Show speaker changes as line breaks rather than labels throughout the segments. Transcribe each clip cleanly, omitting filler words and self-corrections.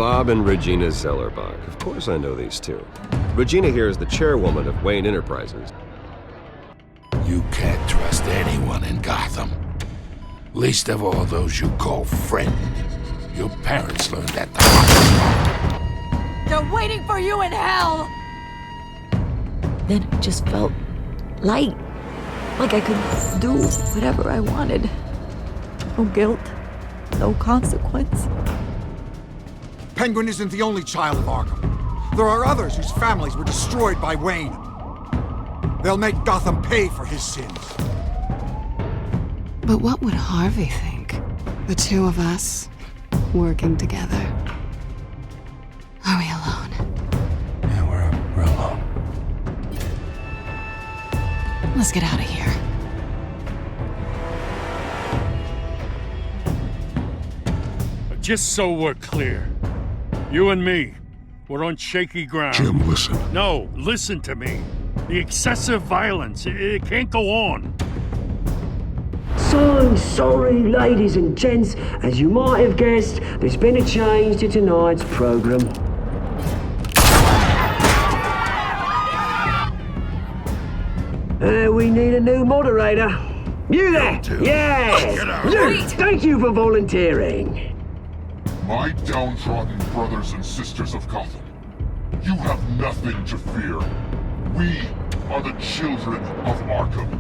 Bob and Regina Zellerbach. Of course I know these two. Regina here is the chairwoman of Wayne Enterprises.
You can't trust anyone in Gotham. Least of all those you call friend. Your parents learned that the hard way.
They're waiting for you in hell!
Then it just felt light. Like I could do whatever I wanted. No guilt, no consequence.
Penguin isn't the only child of Arkham. There are others whose families were destroyed by Wayne. They'll make Gotham pay for his sins.
But what would Harvey think? The two of us, working together. Are we alone?
Yeah, we're alone.
Let's get out of here.
Just so we're clear, you and me, we're on shaky ground.
Jim, listen.
No, listen to me. The excessive violence, it can't go on.
So I'm sorry, ladies and gents. As you might have guessed, there's been a change to tonight's program. We need a new moderator. You there? Yeah! You! Thank you for volunteering.
My downtrodden brothers and sisters of Gotham, you have nothing to fear. We are the children of Arkham.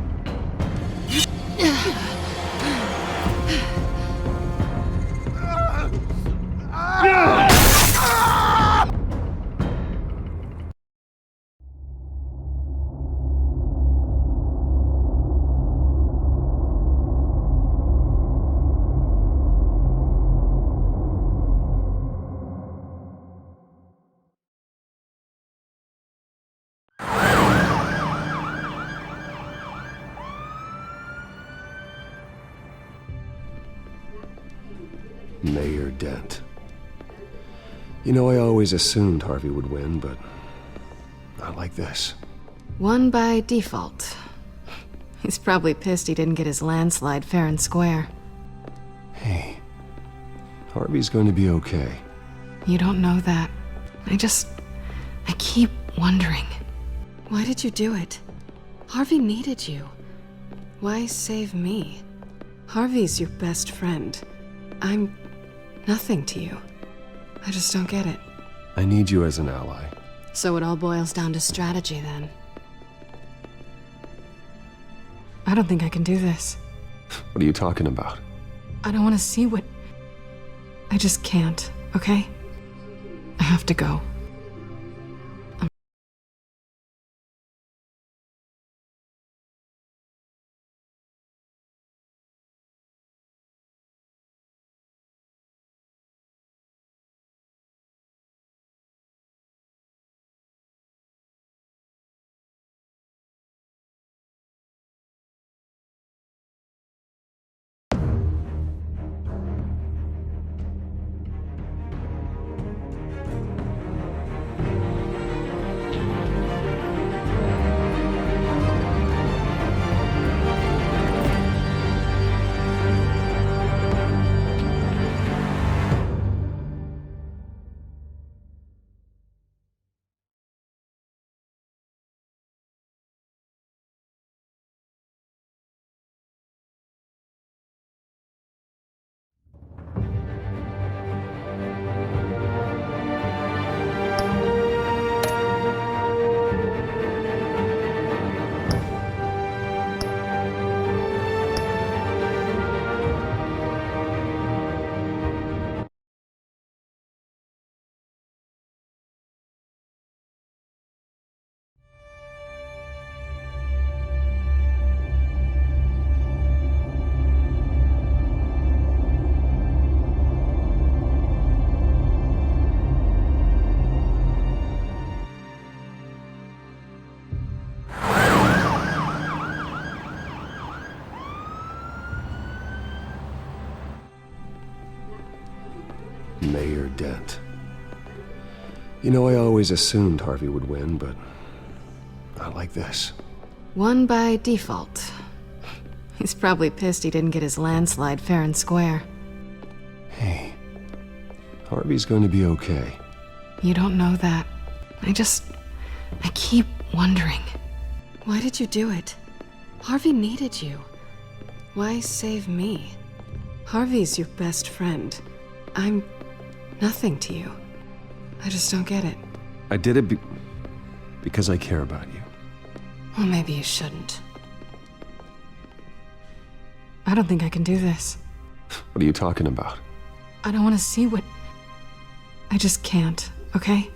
Mayor Dent. You know, I always assumed Harvey would win, but not like this.
Won by default. He's probably pissed he didn't get his landslide fair and square.
Hey, Harvey's going to be okay.
You don't know that. I keep wondering. Why did you do it? Harvey needed you. Why save me? Harvey's your best friend. I'm nothing to you. I just don't get it.
I need you as an ally.
So it all boils down to strategy, then. I don't think I can do this.
What are you talking about?
I don't want to see what... I just can't, okay? I have to go.
Mayor Dent. You know, I always assumed Harvey would win, but not like this.
Won by default. He's probably pissed he didn't get his landslide fair and square.
Hey, Harvey's going to be okay.
You don't know that. I keep wondering. Why did you do it? Harvey needed you. Why save me? Harvey's your best friend. I'm nothing to you. I just don't get it.
I did it because I care about you.
Well, maybe you shouldn't. I don't think I can do this.
What are you talking about?
I don't want to see what... I just can't, okay?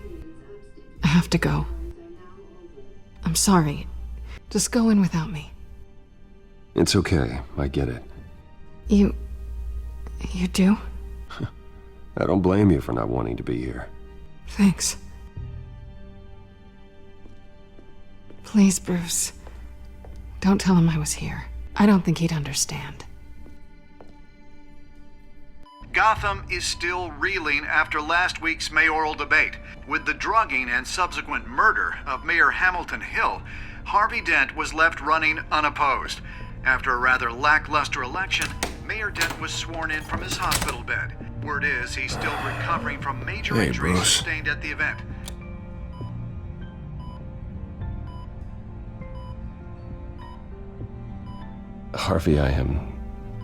I have to go. I'm sorry. Just go in without me.
It's okay. I get it.
You do?
I don't blame you for not wanting to be here.
Thanks. Please, Bruce. Don't tell him I was here. I don't think he'd understand.
Gotham is still reeling after last week's mayoral debate. With the drugging and subsequent murder of Mayor Hamilton Hill, Harvey Dent was left running unopposed. After a rather lackluster election, Mayor Dent was sworn in from his hospital bed. Word is he's still recovering from major injuries sustained at the event.
Harvey, I am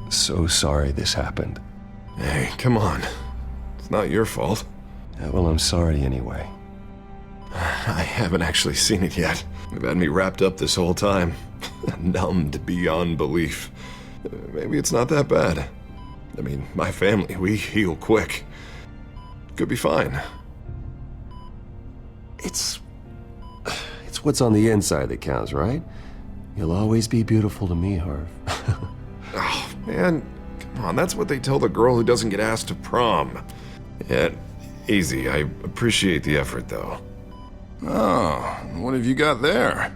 so sorry this happened.
Hey, come on. It's not your fault.
Well, I'm sorry anyway.
I haven't actually seen it yet. They've had me wrapped up this whole time. Numbed beyond belief. Maybe it's not that bad. I mean, my family, we heal quick. Could be fine.
It's what's on the inside that counts, right? You'll always be beautiful to me, Harv.
Oh, man. Come on, that's what they tell the girl who doesn't get asked to prom. Yeah, easy. I appreciate the effort, though.
Oh, what have you got there?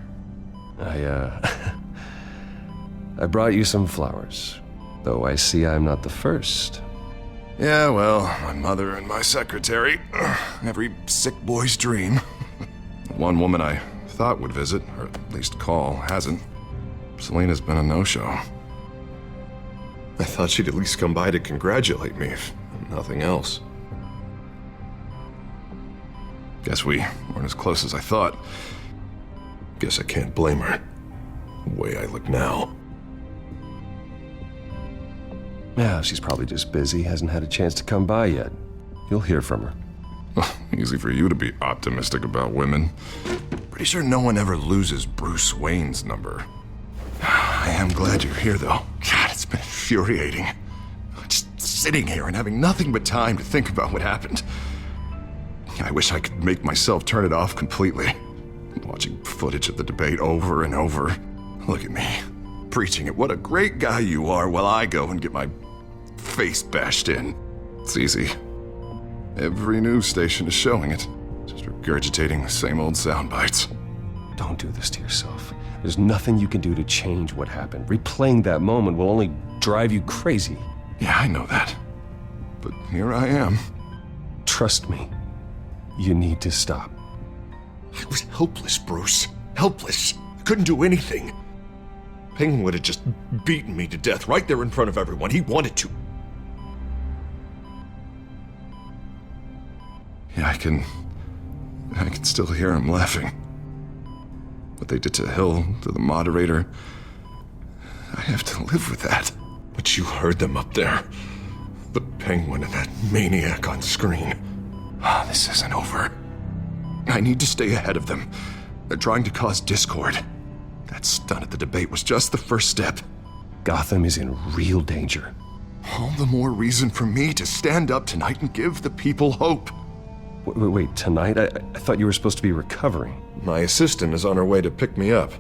I brought you some flowers. Though I see I'm not the first.
Yeah, well, my mother and my secretary. Every sick boy's dream. One woman I thought would visit, or at least call, hasn't. Selena's been a no-show.
I thought she'd at least come by to congratulate me, if nothing else.
Guess we weren't as close as I thought.
Guess I can't blame her. The way I look now.
Yeah, she's probably just busy, hasn't had a chance to come by yet. You'll hear from her.
Easy for you to be optimistic about women. Pretty sure no one ever loses Bruce Wayne's number. I am glad you're here, though. God, it's been infuriating. Just sitting here and having nothing but time to think about what happened. I wish I could make myself turn it off completely. Watching footage of the debate over and over. Look at me, preaching at what a great guy you are while I go and get my face bashed in. It's easy. Every news station is showing it. Just regurgitating the same old sound bites.
Don't do this to yourself. There's nothing you can do to change what happened. Replaying that moment will only drive you crazy.
Yeah, I know that. But here I am.
Trust me. You need to stop.
I was helpless, Bruce. Helpless. I couldn't do anything. Penguin would have just beaten me to death right there in front of everyone. He wanted to.
Yeah, I can still hear him laughing. What they did to Hill, to the moderator, I have to live with that.
But you heard them up there. The Penguin and that maniac on screen.
This isn't over. I need to stay ahead of them. They're trying to cause discord. That stunt at the debate was just the first step.
Gotham is in real danger.
All the more reason for me to stand up tonight and give the people hope.
Wait, tonight? I thought you were supposed to be recovering.
My assistant is on her way to pick me up.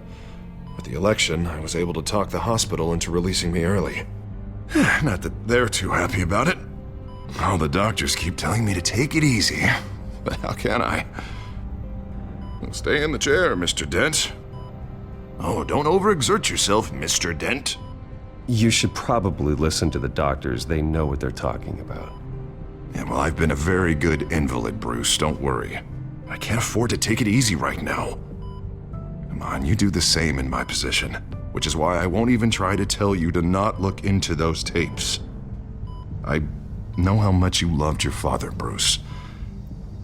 With the election, I was able to talk the hospital into releasing me early.
Not that they're too happy about it. All the doctors keep telling me to take it easy. But how can I? Stay in the chair, Mr. Dent. Oh, don't overexert yourself, Mr. Dent.
You should probably listen to the doctors. They know what they're talking about.
Yeah, well, I've been a very good invalid, Bruce. Don't worry. I can't afford to take it easy right now. Come on, you do the same in my position. Which is why I won't even try to tell you to not look into those tapes. I know how much you loved your father, Bruce.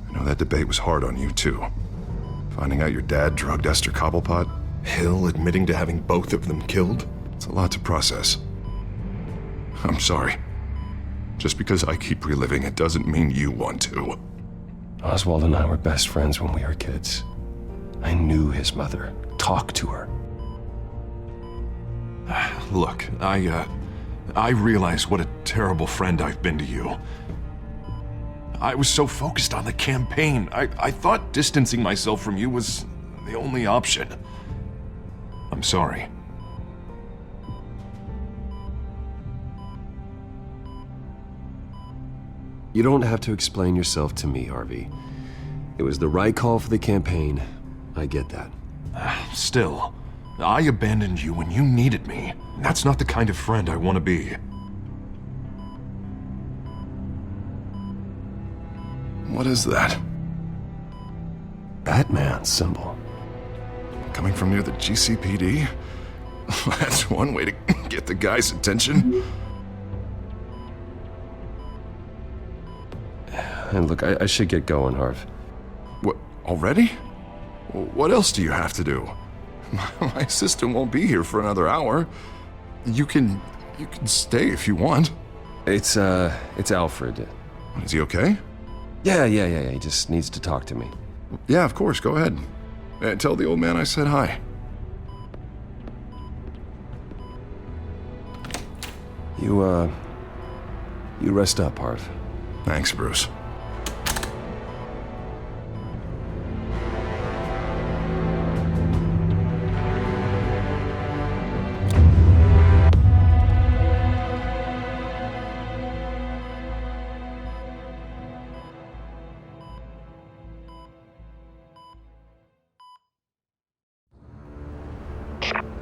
I know that debate was hard on you, too. Finding out your dad drugged Esther Cobblepot, Hill admitting to having both of them killed. It's a lot to process. I'm sorry. Just because I keep reliving it doesn't mean you want to.
Oswald and I were best friends when we were kids. I knew his mother, talked to her.
Look, I realize what a terrible friend I've been to you. I was so focused on the campaign. I thought distancing myself from you was the only option. I'm sorry.
You don't have to explain yourself to me, Harvey. It was the right call for the campaign. I get that.
Still, I abandoned you when you needed me. That's not the kind of friend I want to be. What is that?
Batman symbol.
Coming from near the GCPD? That's one way to get the guy's attention.
And look, I should get going, Harv.
What, already? What else do you have to do? My assistant won't be here for another hour. You can stay if you want.
It's Alfred.
Is he okay?
Yeah. He just needs to talk to me.
Yeah, of course. Go ahead. Tell the old man I said hi.
You rest up, Harv.
Thanks, Bruce.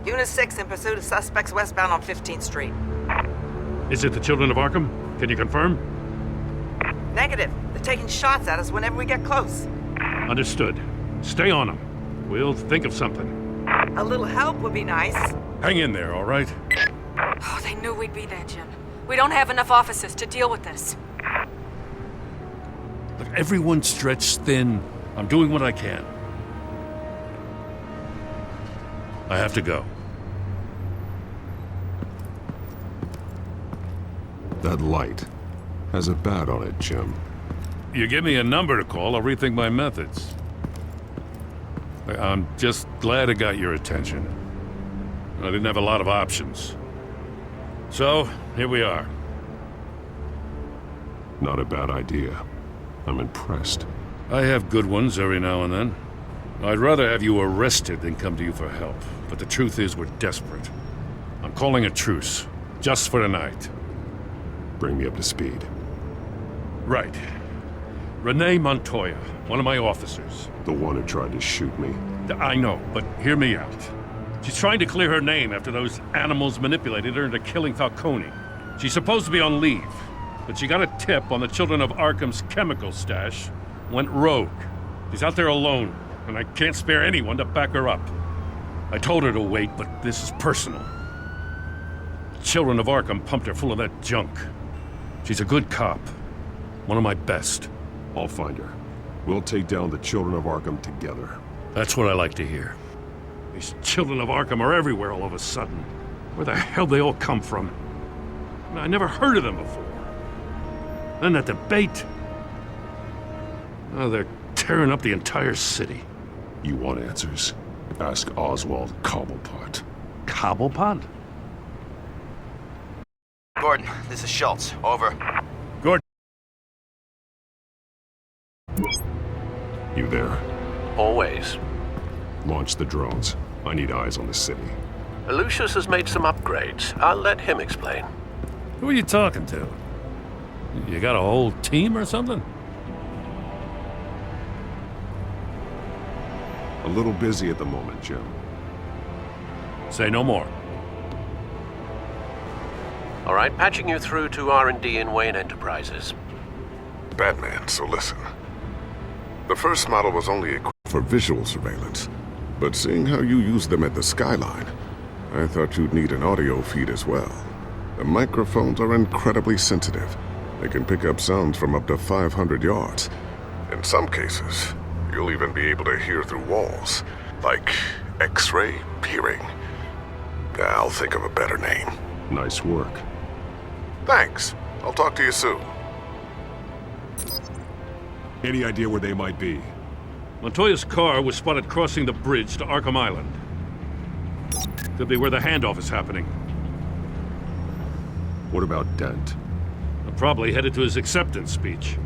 Unit 6 in pursuit of suspects westbound on 15th Street.
Is it the Children of Arkham? Can you confirm?
Negative. They're taking shots at us whenever we get close.
Understood. Stay on them. We'll think of something.
A little help would be nice.
Hang in there, all right?
Oh, they knew we'd be there, Jim. We don't have enough officers to deal with this.
Look, everyone's stretched thin. I'm doing what I can. I have to go.
That light has a bat on it, Jim.
You give me a number to call, I'll rethink my methods. I'm just glad I got your attention. I didn't have a lot of options. So, here we are.
Not a bad idea. I'm impressed.
I have good ones every now and then. I'd rather have you arrested than come to you for help. But the truth is, we're desperate. I'm calling a truce, just for tonight.
Bring me up to speed.
Right. Renee Montoya, one of my officers.
The one who tried to shoot me.
I know, but hear me out. She's trying to clear her name after those animals manipulated her into killing Falcone. She's supposed to be on leave, but she got a tip on the Children of Arkham's chemical stash, went rogue. She's out there alone, and I can't spare anyone to back her up. I told her to wait, but this is personal. The Children of Arkham pumped her full of that junk. She's a good cop. One of my best.
I'll find her. We'll take down the Children of Arkham together.
That's what I like to hear. These Children of Arkham are everywhere all of a sudden. Where the hell they all come from? I never heard of them before. Then that debate. Oh, they're tearing up the entire city.
You want answers? Ask Oswald Cobblepot.
Cobblepot?
Gordon, this is Schultz. Over.
Gordon.
You there?
Always.
Launch the drones. I need eyes on the city.
Lucius has made some upgrades. I'll let him explain.
Who are you talking to? You got a whole team or something?
A little busy at the moment, Jim.
Say no more.
All right, patching you through to R&D in Wayne Enterprises.
Batman, so listen. The first model was only equipped for visual surveillance, but seeing how you use them at the Skyline, I thought you'd need an audio feed as well. The microphones are incredibly sensitive, They can pick up sounds from up to 500 yards. In some cases, you'll even be able to hear through walls, like X-ray peering. I'll think of a better name.
Nice work.
Thanks. I'll talk to you soon.
Any idea where they might be?
Montoya's car was spotted crossing the bridge to Arkham Island. Could be where the handoff is happening.
What about Dent?
I'm probably headed to his acceptance speech.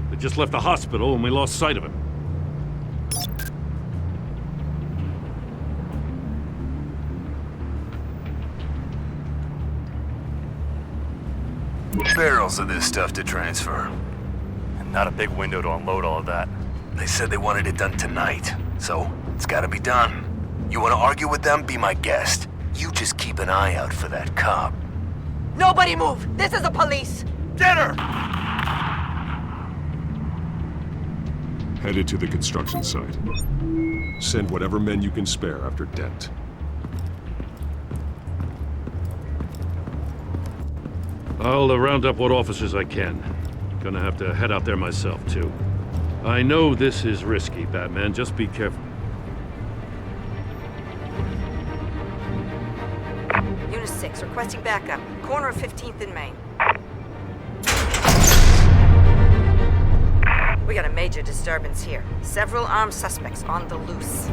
They just left the hospital and we lost sight of him.
Barrels of this stuff to transfer. And not a big window to unload all of that. They said they wanted it done tonight, so it's gotta be done. You wanna argue with them? Be my guest. You just keep an eye out for that cop.
Nobody move! This is the police!
Get her!
Headed to the construction site. Send whatever men you can spare after Dent.
I'll round up what officers I can. Gonna have to head out there myself, too. I know this is risky, Batman. Just be careful.
Unit 6, requesting backup. Corner of 15th and Main. We got a major disturbance here. Several armed suspects on the loose.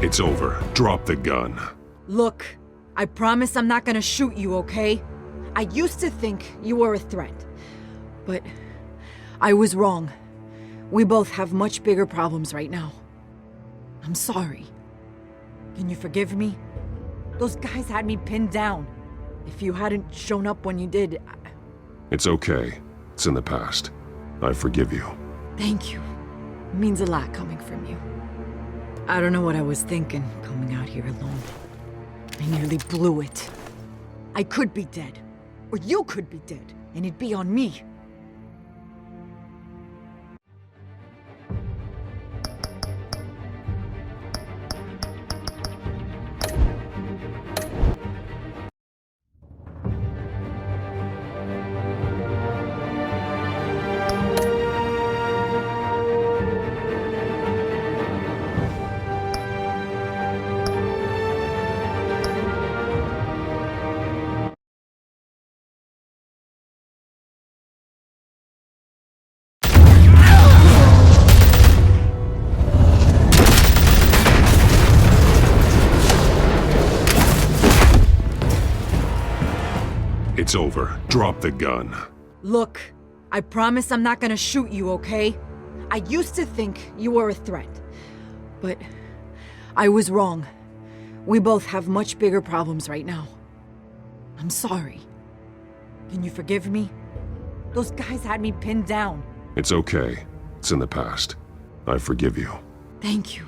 It's over. Drop the gun.
Look, I promise I'm not gonna shoot you, okay? I used to think you were a threat, but I was wrong. We both have much bigger problems right now. I'm sorry. Can you forgive me? Those guys had me pinned down. If you hadn't shown up when you did,
It's okay. It's in the past. I forgive you.
Thank you. It means a lot coming from you. I don't know what I was thinking, coming out here alone. I nearly blew it. I could be dead. Or you could be dead, and it'd be on me.
It's over. Drop the gun.
Look, I promise I'm not gonna shoot you, okay? I used to think you were a threat, but I was wrong. We both have much bigger problems right now. I'm sorry. Can you forgive me? Those guys had me pinned down.
It's okay. It's in the past. I forgive you.
Thank you.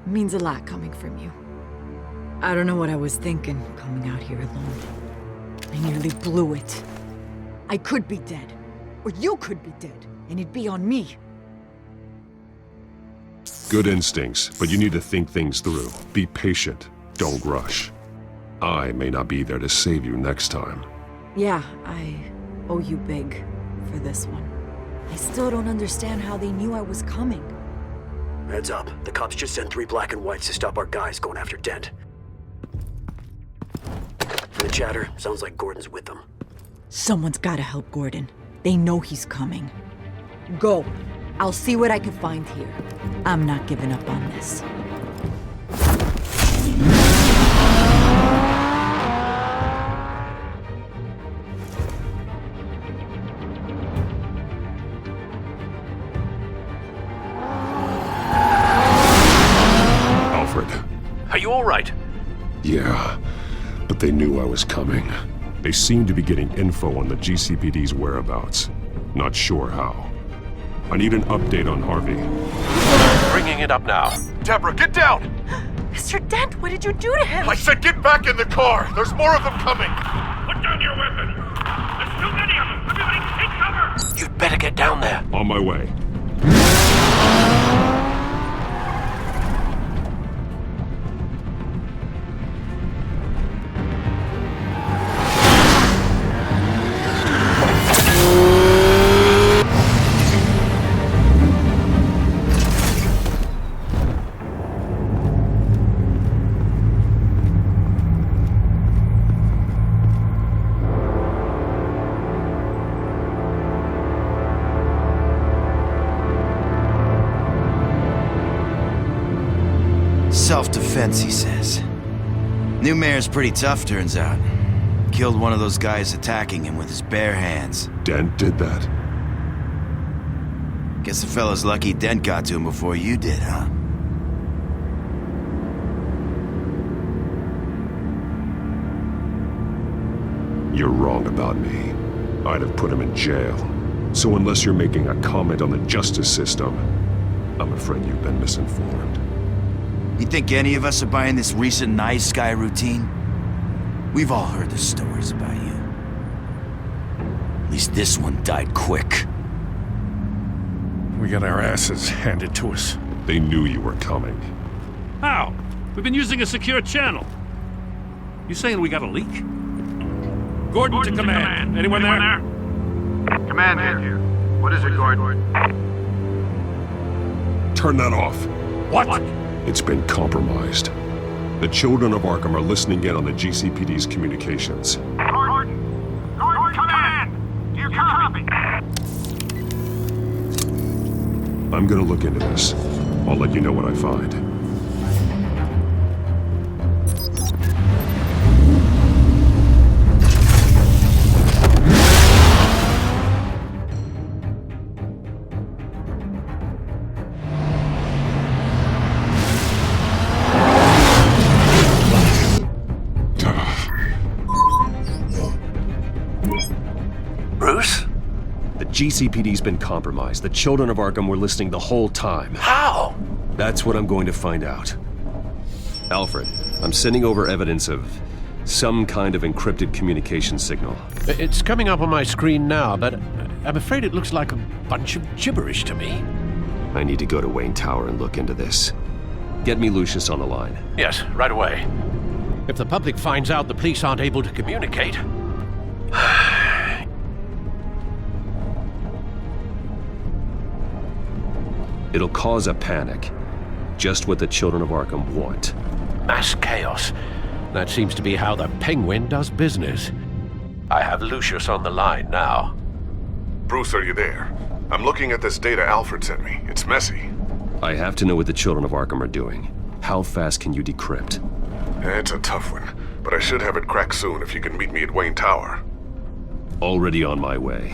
It means a lot coming from you. I don't know what I was thinking, coming out here alone. I nearly blew it. I could be dead. Or you could be dead, and it'd be on me.
Good instincts, but you need to think things through. Be patient. Don't rush. I may not be there to save you next time.
Yeah, I owe you big for this one. I still don't understand how they knew I was coming.
Heads up. The cops just sent 3 black and whites to stop our guys going after Dent. From the chatter, sounds like Gordon's with them.
Someone's gotta help Gordon. They know he's coming. Go. I'll see what I can find here. I'm not giving up on this.
Alfred.
Are you all right?
Yeah, but they knew I was coming. They seem to be getting info on the GCPD's whereabouts. Not sure how. I need an update on Harvey.
Bringing it up now.
Deborah, get down!
Mr. Dent, what did you do to him?
I said get back in the car! There's more of them coming!
Put down your weapon! There's too many of them! Everybody take cover!
You'd better get down there.
On my way.
Self-defense, he says. New mayor's pretty tough, turns out. Killed one of those guys attacking him with his bare hands.
Dent did that?
Guess the fella's lucky Dent got to him before you did, huh?
You're wrong about me. I'd have put him in jail. So unless you're making a comment on the justice system, I'm afraid you've been misinformed.
You think any of us are buying this recent Night Sky routine? We've all heard the stories about you. At least this one died quick.
We got our asses handed to us.
They knew you were coming.
How? We've been using a secure channel. You saying we got a leak? Gordon to command. Anyone there?
Command here. What is it, Gordon?
Turn that off.
What?
It's been compromised. The children of Arkham are listening in on the GCPD's communications.
Gordon, command! Do you copy?
I'm gonna look into this. I'll let you know what I find.
Bruce?
The GCPD's been compromised. The children of Arkham were listening the whole time.
How?
That's what I'm going to find out. Alfred, I'm sending over evidence of some kind of encrypted communication signal.
It's coming up on my screen now, but I'm afraid it looks like a bunch of gibberish to me.
I need to go to Wayne Tower and look into this. Get me Lucius on the line.
Yes, right away. If the public finds out the police aren't able to communicate...
It'll cause a panic. Just what the children of Arkham want.
Mass chaos. That seems to be how the Penguin does business. I have Lucius on the line now.
Bruce, are you there? I'm looking at this data Alfred sent me. It's messy.
I have to know what the children of Arkham are doing. How fast can you decrypt?
It's a tough one, but I should have it cracked soon if you can meet me at Wayne Tower.
Already on my way.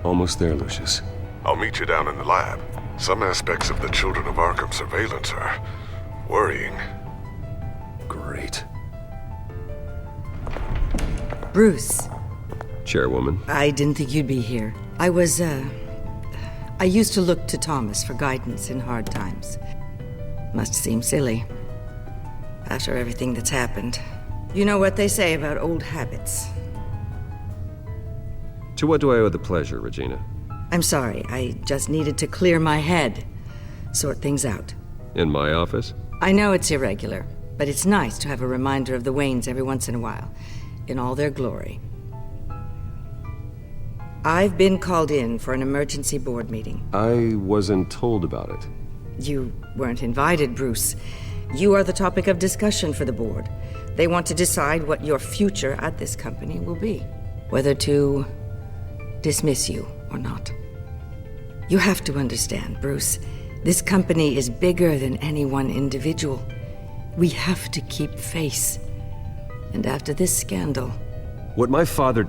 Almost there, Lucius.
I'll meet you down in the lab. Some aspects of the Children of Arkham surveillance are worrying.
Great.
Bruce.
Chairwoman.
I didn't think you'd be here. I used to look to Thomas for guidance in hard times. Must seem silly. After everything that's happened. You know what they say about old habits.
To what do I owe the pleasure, Regina?
I'm sorry, I just needed to clear my head, sort things out.
In my office?
I know it's irregular, but it's nice to have a reminder of the Waynes every once in a while, in all their glory. I've been called in for an emergency board meeting.
I wasn't told about it.
You weren't invited, Bruce. You are the topic of discussion for the board. They want to decide what your future at this company will be. Whether to dismiss you or not. You have to understand, Bruce. This company is bigger than any one individual. We have to keep face. And after this scandal...
What my father...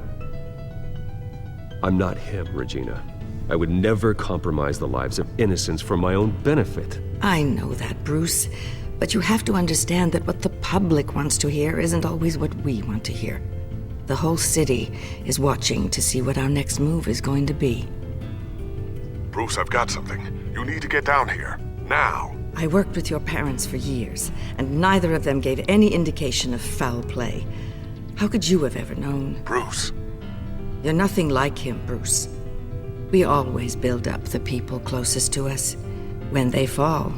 I'm not him, Regina. I would never compromise the lives of innocents for my own benefit.
I know that, Bruce. But you have to understand that what the public wants to hear isn't always what we want to hear. The whole city is watching to see what our next move is going to be.
Bruce, I've got something. You need to get down here. Now.
I worked with your parents for years, and neither of them gave any indication of foul play. How could you have ever known?
Bruce.
You're nothing like him, Bruce. We always build up the people closest to us. When they fall,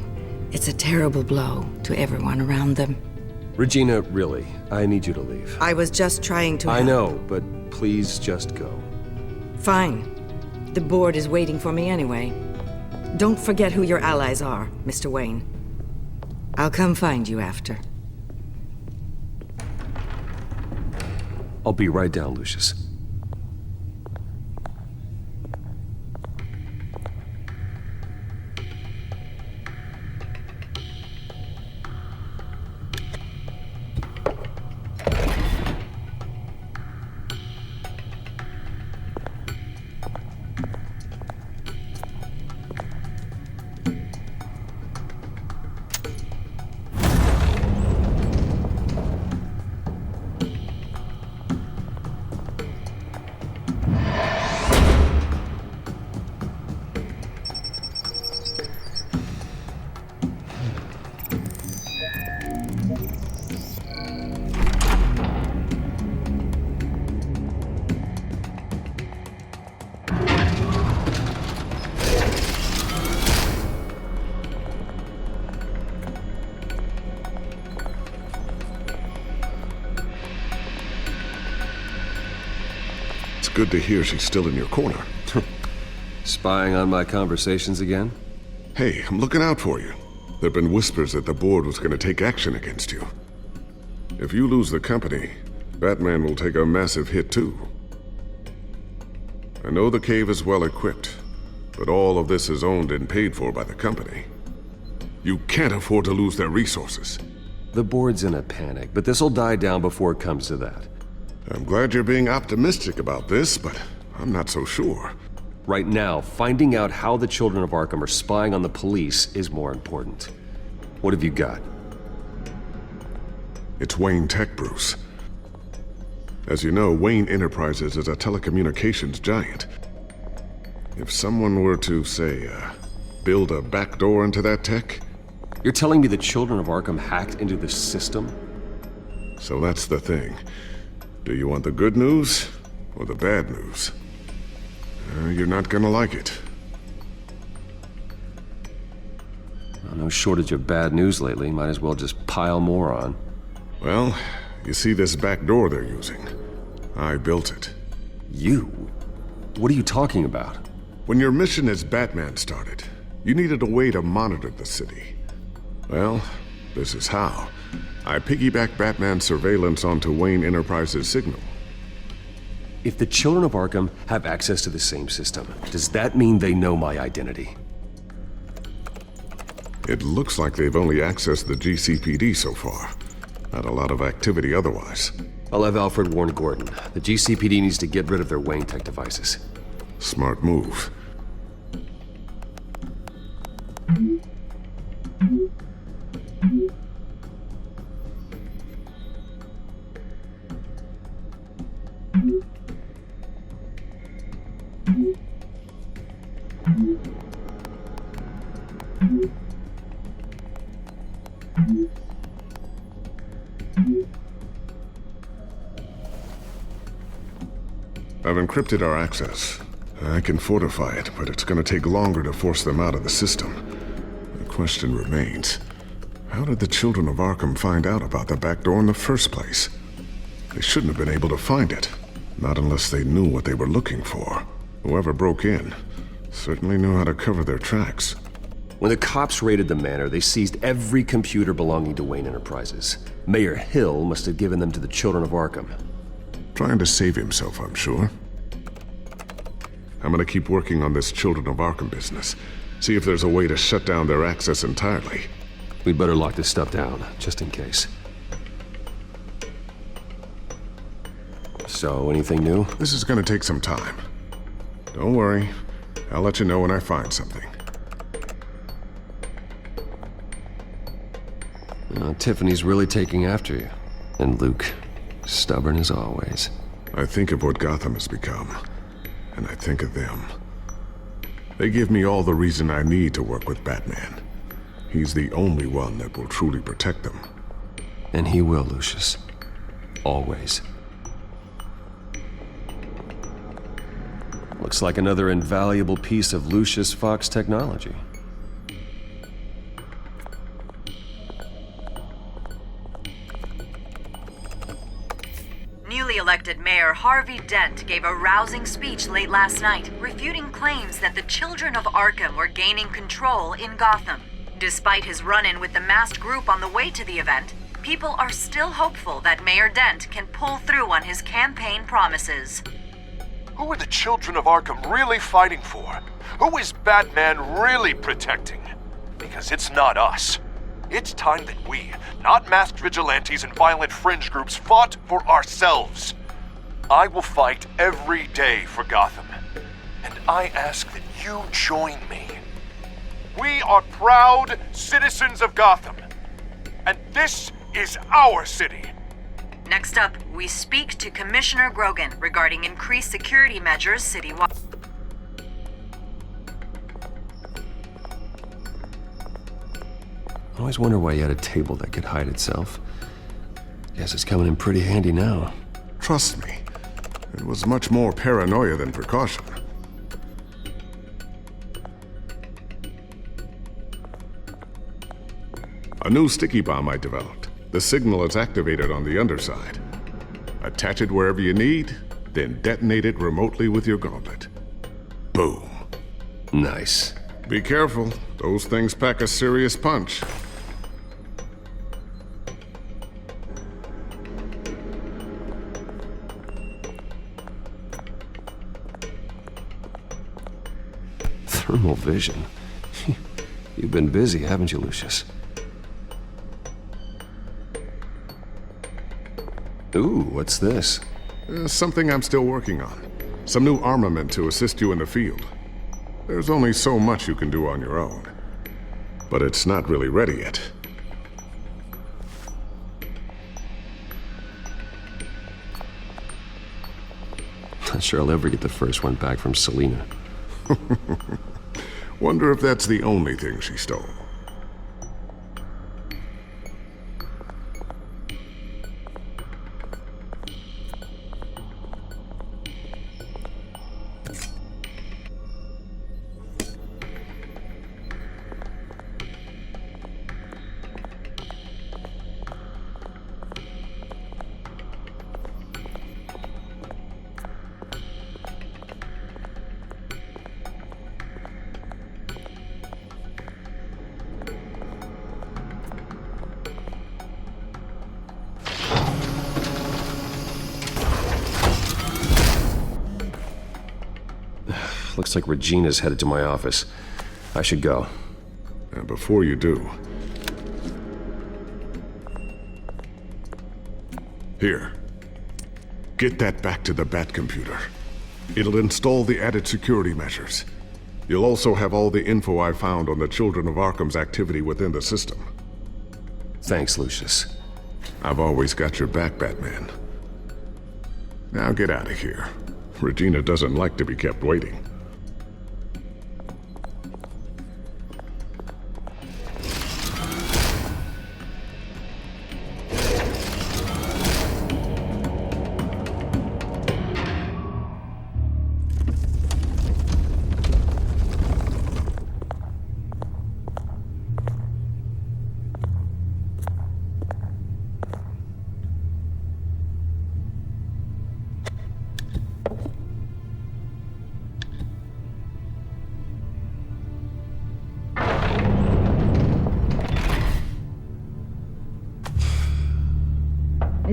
it's a terrible blow to everyone around them.
Regina, really, I need you to leave.
I was just trying to
I
help.
know, but please just go.
Fine. The board is waiting for me anyway. Don't forget who your allies are, Mr. Wayne. I'll come find you after.
I'll be right down, Lucius.
Good to hear she's still in your corner.
Spying on my conversations again?
Hey, I'm looking out for you. There've been whispers that the board was going to take action against you. If you lose the company, Batman will take a massive hit too. I know the cave is well equipped, but all of this is owned and paid for by the company. You can't afford to lose their resources.
The board's in a panic, but this'll die down before it comes to that.
I'm glad you're being optimistic about this, but I'm not so sure.
Right now, finding out how the children of Arkham are spying on the police is more important. What have you got?
It's Wayne Tech, Bruce. As you know, Wayne Enterprises is a telecommunications giant. If someone were to, say, build a backdoor into that tech...
You're telling me the children of Arkham hacked into this system?
So that's the thing. Do you want the good news or the bad news? You're not gonna like it.
Well, no shortage of bad news lately. Might as well just pile more on.
Well, you see this back door they're using? I built it.
You? What are you talking about?
When your mission as Batman started, you needed a way to monitor the city. Well, this is how. I piggybacked Batman's surveillance onto Wayne Enterprises' signal.
If the children of Arkham have access to the same system, does that mean they know my identity?
It looks like they've only accessed the GCPD so far. Not a lot of activity otherwise.
I'll have Alfred warn Gordon. The GCPD needs to get rid of their Wayne Tech devices.
Smart move. I've encrypted our access. I can fortify it, but it's gonna take longer to force them out of the system. The question remains, how did the children of Arkham find out about the back door in the first place? They shouldn't have been able to find it. Not unless they knew what they were looking for. Whoever broke in certainly knew how to cover their tracks.
When the cops raided the manor, they seized every computer belonging to Wayne Enterprises. Mayor Hill must have given them to the children of Arkham.
Trying to save himself, I'm sure. I'm gonna keep working on this Children of Arkham business. See if there's a way to shut down their access entirely.
We'd better lock this stuff down, just in case. So, anything new?
This is gonna take some time. Don't worry. I'll let you know when I find something.
Tiffany's really taking after you. And Luke, stubborn as always.
I think of what Gotham has become, and I think of them. They give me all the reason I need to work with Batman. He's the only one that will truly protect them.
And he will, Lucius. Always. Looks like another invaluable piece of Lucius Fox technology.
Newly elected Mayor Harvey Dent gave a rousing speech late last night, refuting claims that the children of Arkham were gaining control in Gotham. Despite his run-in with the masked group on the way to the event, people are still hopeful that Mayor Dent can pull through on his campaign promises.
Who are the children of Arkham really fighting for? Who is Batman really protecting? Because it's not us. It's time that we, not masked vigilantes and violent fringe groups, fought for ourselves. I will fight every day for Gotham. And I ask that you join me. We are proud citizens of Gotham. And this is our city.
Next up, we speak to Commissioner Grogan regarding increased security measures citywide.
I always wonder why you had a table that could hide itself. Guess it's coming in pretty handy now.
Trust me, it was much more paranoia than precaution. A new sticky bomb I developed. The signal is activated on the underside. Attach it wherever you need, then detonate it remotely with your gauntlet. Boom.
Nice.
Be careful. Those things pack a serious punch.
Thermal vision. You've been busy, haven't you, Lucius? Ooh, what's this?
Something I'm still working on. Some new armament to assist you in the field. There's only so much you can do on your own. But it's not really ready yet.
Not sure I'll ever get the first one back from Selina.
Wonder if that's the only thing she stole.
Looks like Regina's headed to my office. I should go.
And before you do... Here. Get that back to the Bat computer. It'll install the added security measures. You'll also have all the info I found on the Children of Arkham's activity within the system.
Thanks, Lucius.
I've always got your back, Batman. Now get out of here. Regina doesn't like to be kept waiting.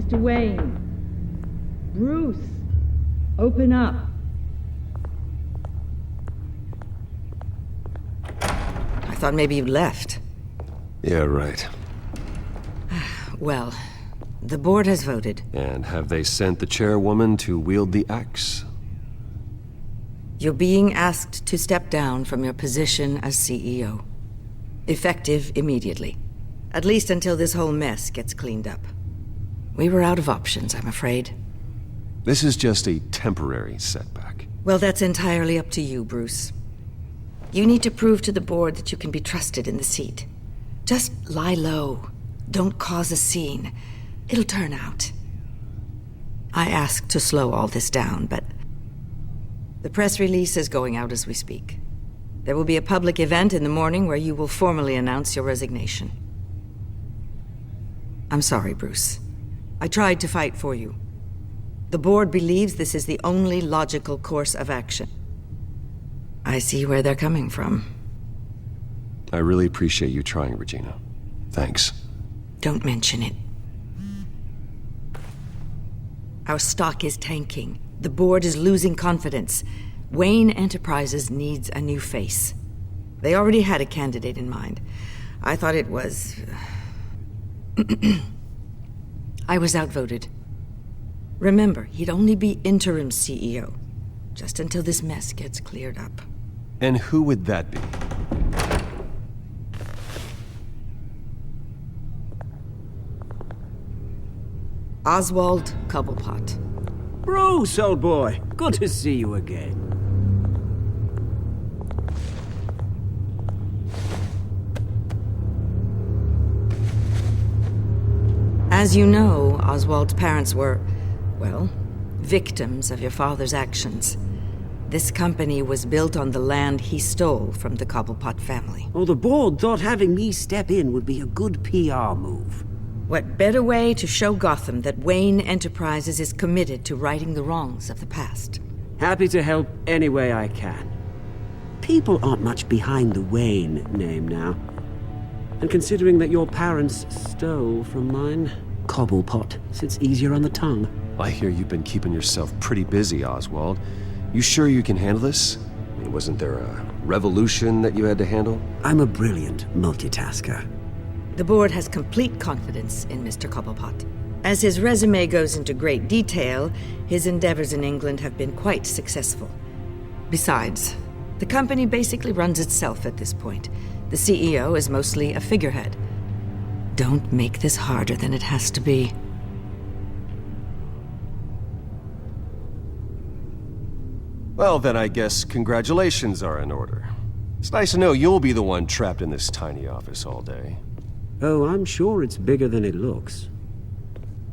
Mr. Wayne. Bruce, open up.
I thought maybe you'd left.
Yeah, right.
Well, the board has voted.
And have they sent the chairwoman to wield the axe?
You're being asked to step down from your position as CEO. Effective immediately. At least until this whole mess gets cleaned up. We were out of options, I'm afraid.
This is just a temporary setback.
Well, that's entirely up to you, Bruce. You need to prove to the board that you can be trusted in the seat. Just lie low. Don't cause a scene. It'll turn out. I asked to slow all this down, but the press release is going out as we speak. There will be a public event in the morning where you will formally announce your resignation. I'm sorry, Bruce. I tried to fight for you. The board believes this is the only logical course of action. I see where they're coming from.
I really appreciate you trying, Regina. Thanks.
Don't mention it. Our stock is tanking. The board is losing confidence. Wayne Enterprises needs a new face. They already had a candidate in mind. I thought it was... I was outvoted. Remember, he'd only be interim CEO, just until this mess gets cleared up.
And who would that be?
Oswald Cobblepot.
Bruce, old boy. Good to see you again.
As you know, Oswald's parents were, well, victims of your father's actions. This company was built on the land he stole from the Cobblepot family.
Well, the board thought having me step in would be a good PR move.
What better way to show Gotham that Wayne Enterprises is committed to righting the wrongs of the past?
Happy to help any way I can. People aren't much behind the Wayne name now. And considering that your parents stole from mine, Cobblepot sits easier on the tongue.
I hear you've been keeping yourself pretty busy, Oswald. You sure you can handle this? I mean, wasn't there a revolution that you had to handle?
I'm a brilliant multitasker.
The board has complete confidence in Mr. Cobblepot. As his resume goes into great detail, his endeavors in England have been quite successful. Besides, the company basically runs itself at this point. The CEO is mostly a figurehead. Don't make this harder than it has to be.
Well, then I guess congratulations are in order. It's nice to know you'll be the one trapped in this tiny office all day.
Oh, I'm sure it's bigger than it looks.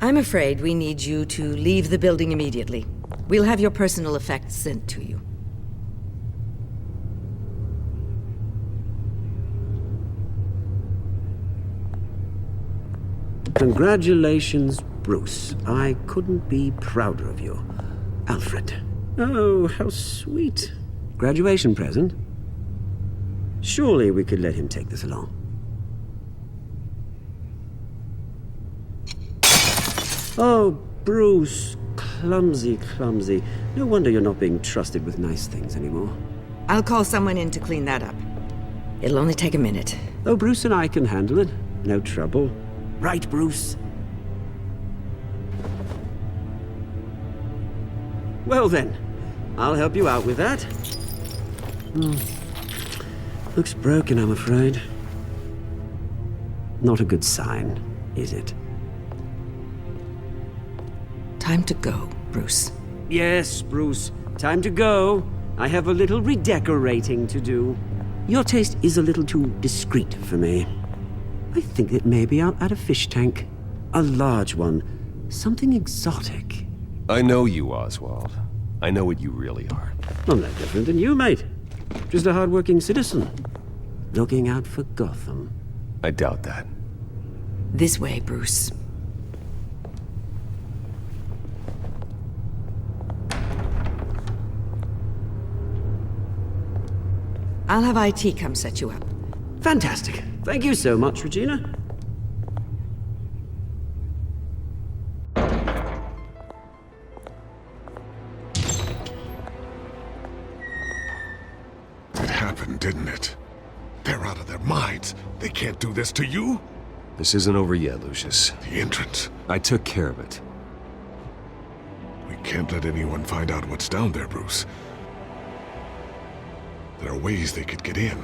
I'm afraid we need you to leave the building immediately. We'll have your personal effects sent to you.
Congratulations, Bruce. I couldn't be prouder of you. Alfred. Oh, how sweet. Graduation present? Surely we could let him take this along. Oh, Bruce. Clumsy, clumsy. No wonder you're not being trusted with nice things anymore.
I'll call someone in to clean that up. It'll only take a minute.
Oh, Bruce and I can handle it. No trouble. Right, Bruce? Well then, I'll help you out with that. Looks broken, I'm afraid. Not a good sign, is it?
Time to go, Bruce.
Yes, Bruce. Time to go. I have a little redecorating to do. Your taste is a little too discreet for me. I think that maybe I'll add a fish tank. A large one. Something exotic.
I know you, Oswald. I know what you really are.
I'm no different than you, mate. Just a hard-working citizen. Looking out for Gotham.
I doubt that.
This way, Bruce. I'll have IT come set you up.
Fantastic. Thank you so much, Regina.
happened, didn't it? They're out of their minds. They can't do this to you?
This isn't over yet, Lucius.
The entrance.
I took care of it.
We can't let anyone find out what's down there, Bruce. There are ways they could get in.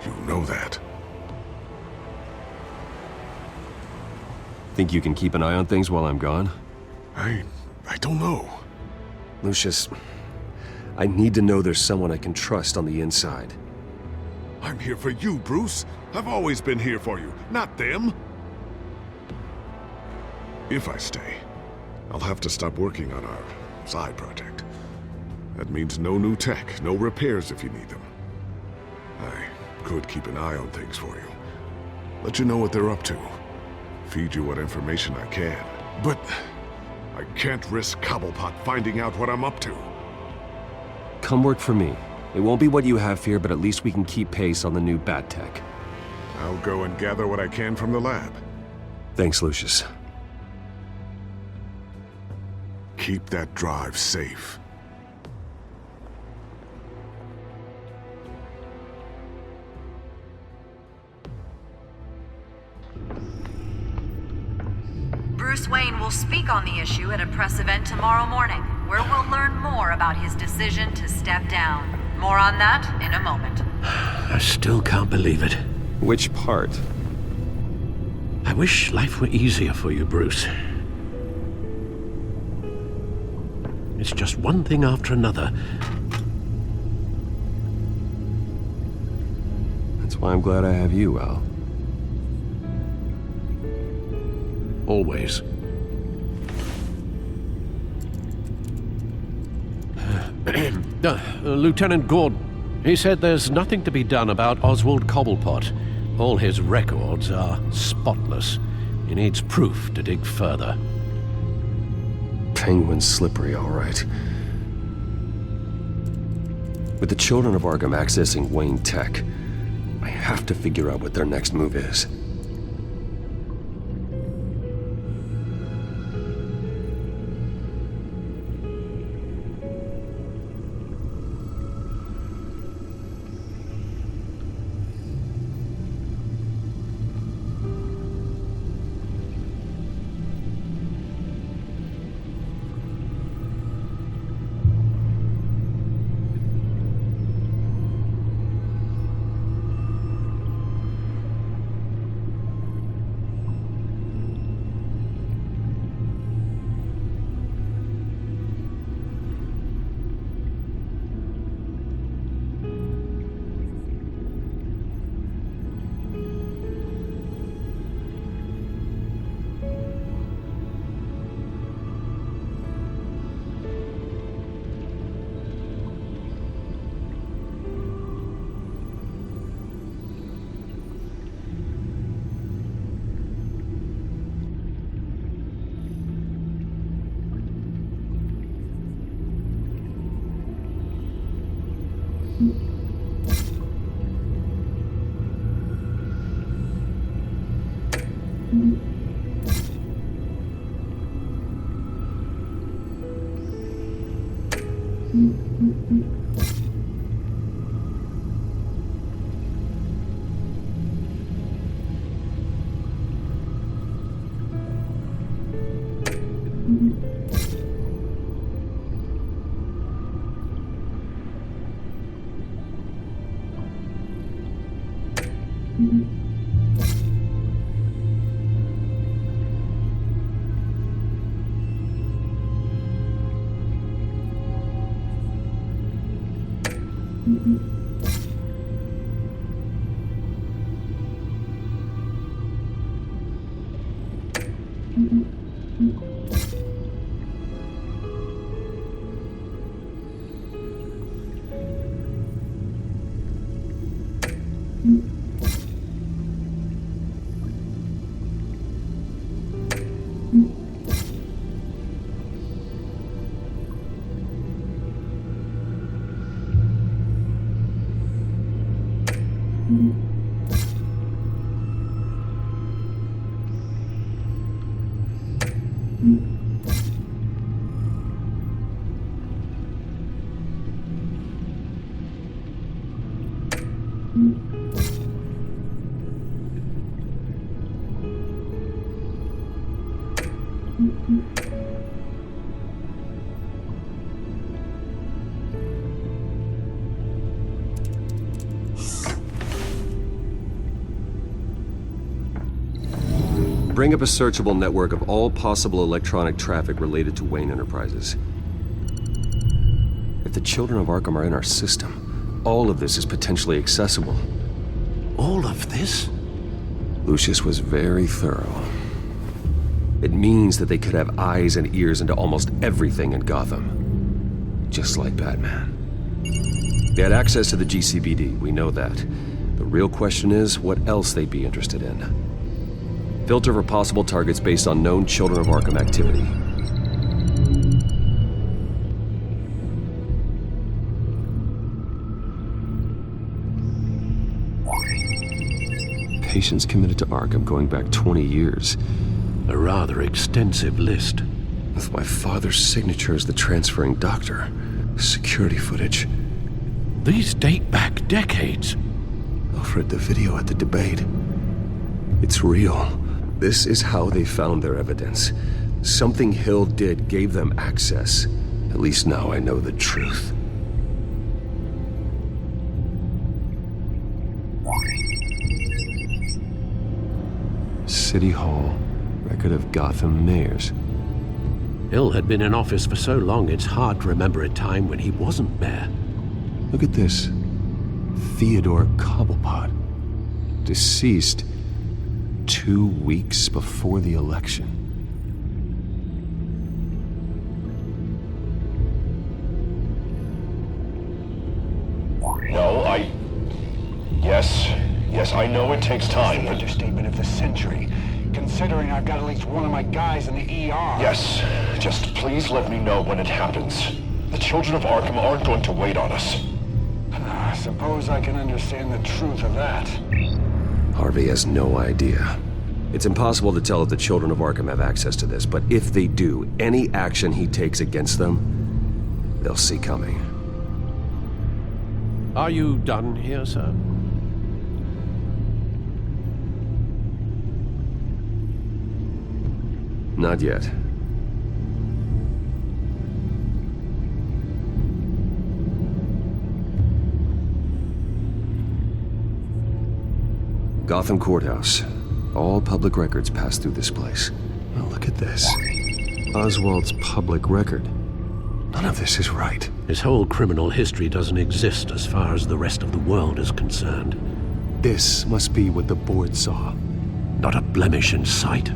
You know that.
Think you can keep an eye on things while I'm gone?
I don't know.
Lucius, I need to know there's someone I can trust on the inside.
I'm here for you, Bruce. I've always been here for you, not them. If I stay, I'll have to stop working on our side project. That means no new tech, no repairs if you need them. I could keep an eye on things for you. Let you know what they're up to. Feed you what information I can. But I can't risk Cobblepot finding out what I'm up to.
Come work for me. It won't be what you have here, but at least we can keep pace on the new bat tech.
I'll go and gather what I can from the lab.
Thanks, Lucius.
Keep that drive safe.
Bruce Wayne will speak on the issue at a press event tomorrow morning, where we'll learn more about his decision to step down. More on that in a moment.
I still can't believe it.
Which part?
I wish life were easier for you, Bruce. It's just one thing after another.
That's why I'm glad I have you, Al.
Always. Lieutenant Gordon, he said there's nothing to be done about Oswald Cobblepot. All his records are spotless. He needs proof to dig further.
Penguin's slippery, all right. With the children of Arkham accessing Wayne Tech, I have to figure out what their next move is. bring up a searchable network of all possible electronic traffic related to Wayne Enterprises. If the children of Arkham are in our system, all of this is potentially accessible.
All of this?
Lucius was very thorough. It means that they could have eyes and ears into almost everything in Gotham. Just like Batman. They had access to the GCPD, we know that. The real question is, what else they'd be interested in. Filter for possible targets based on known Children of Arkham activity. Patients committed to Arkham going back 20 years.
A rather extensive list.
With my father's signature as the transferring doctor. Security footage.
These date back decades.
Alfred, the video at the debate. It's real. This is how they found their evidence. Something Hill did gave them access. At least now I know the truth. City Hall. Record of Gotham mayors.
Hill had been in office for so long, it's hard to remember a time when he wasn't mayor.
Look at this. Theodore Cobblepot. Deceased 2 weeks before the election.
No, Yes, I know it takes time.
The understatement of the century, considering I've got at least one of my guys in the ER.
Yes, just please let me know when it happens. The children of Arkham aren't going to wait on us.
I suppose I can understand the truth of that.
Harvey has no idea. It's impossible to tell if the children of Arkham have access to this, but if they do, any action he takes against them, they'll see coming.
Are you done here, sir?
Not yet. Gotham Courthouse. All public records pass through this place. Oh, look at this. Oswald's public record. None of this is right.
His whole criminal history doesn't exist as far as the rest of the world is concerned.
This must be what the board saw.
Not a blemish in sight.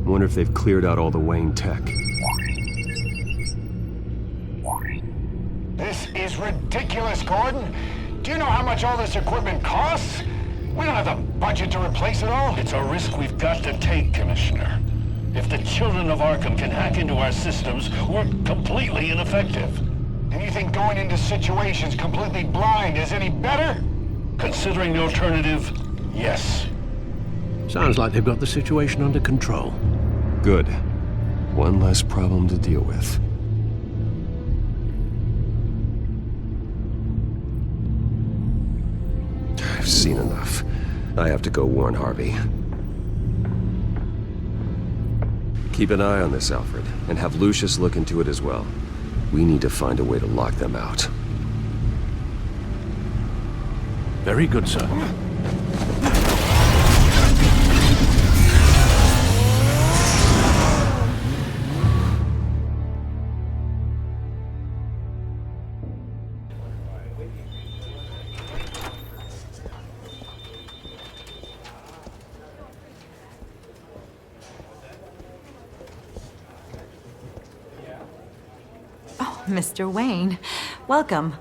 Wonder if they've cleared out all the Wayne tech.
This is ridiculous, Gordon. Do you know how much all this equipment costs? We don't have the budget to replace it all.
It's a risk we've got to take, Commissioner. If the children of Arkham can hack into our systems, we're completely ineffective.
And you think going into situations completely blind is any better?
Considering the alternative, yes.
Sounds like they've got the situation under control.
Good. One less problem to deal with. I've seen enough. I have to go warn Harvey. Keep an eye on this, Alfred, and have Lucius look into it as well. We need to find a way to lock them out.
Very good, sir.
Mr. Wayne, welcome.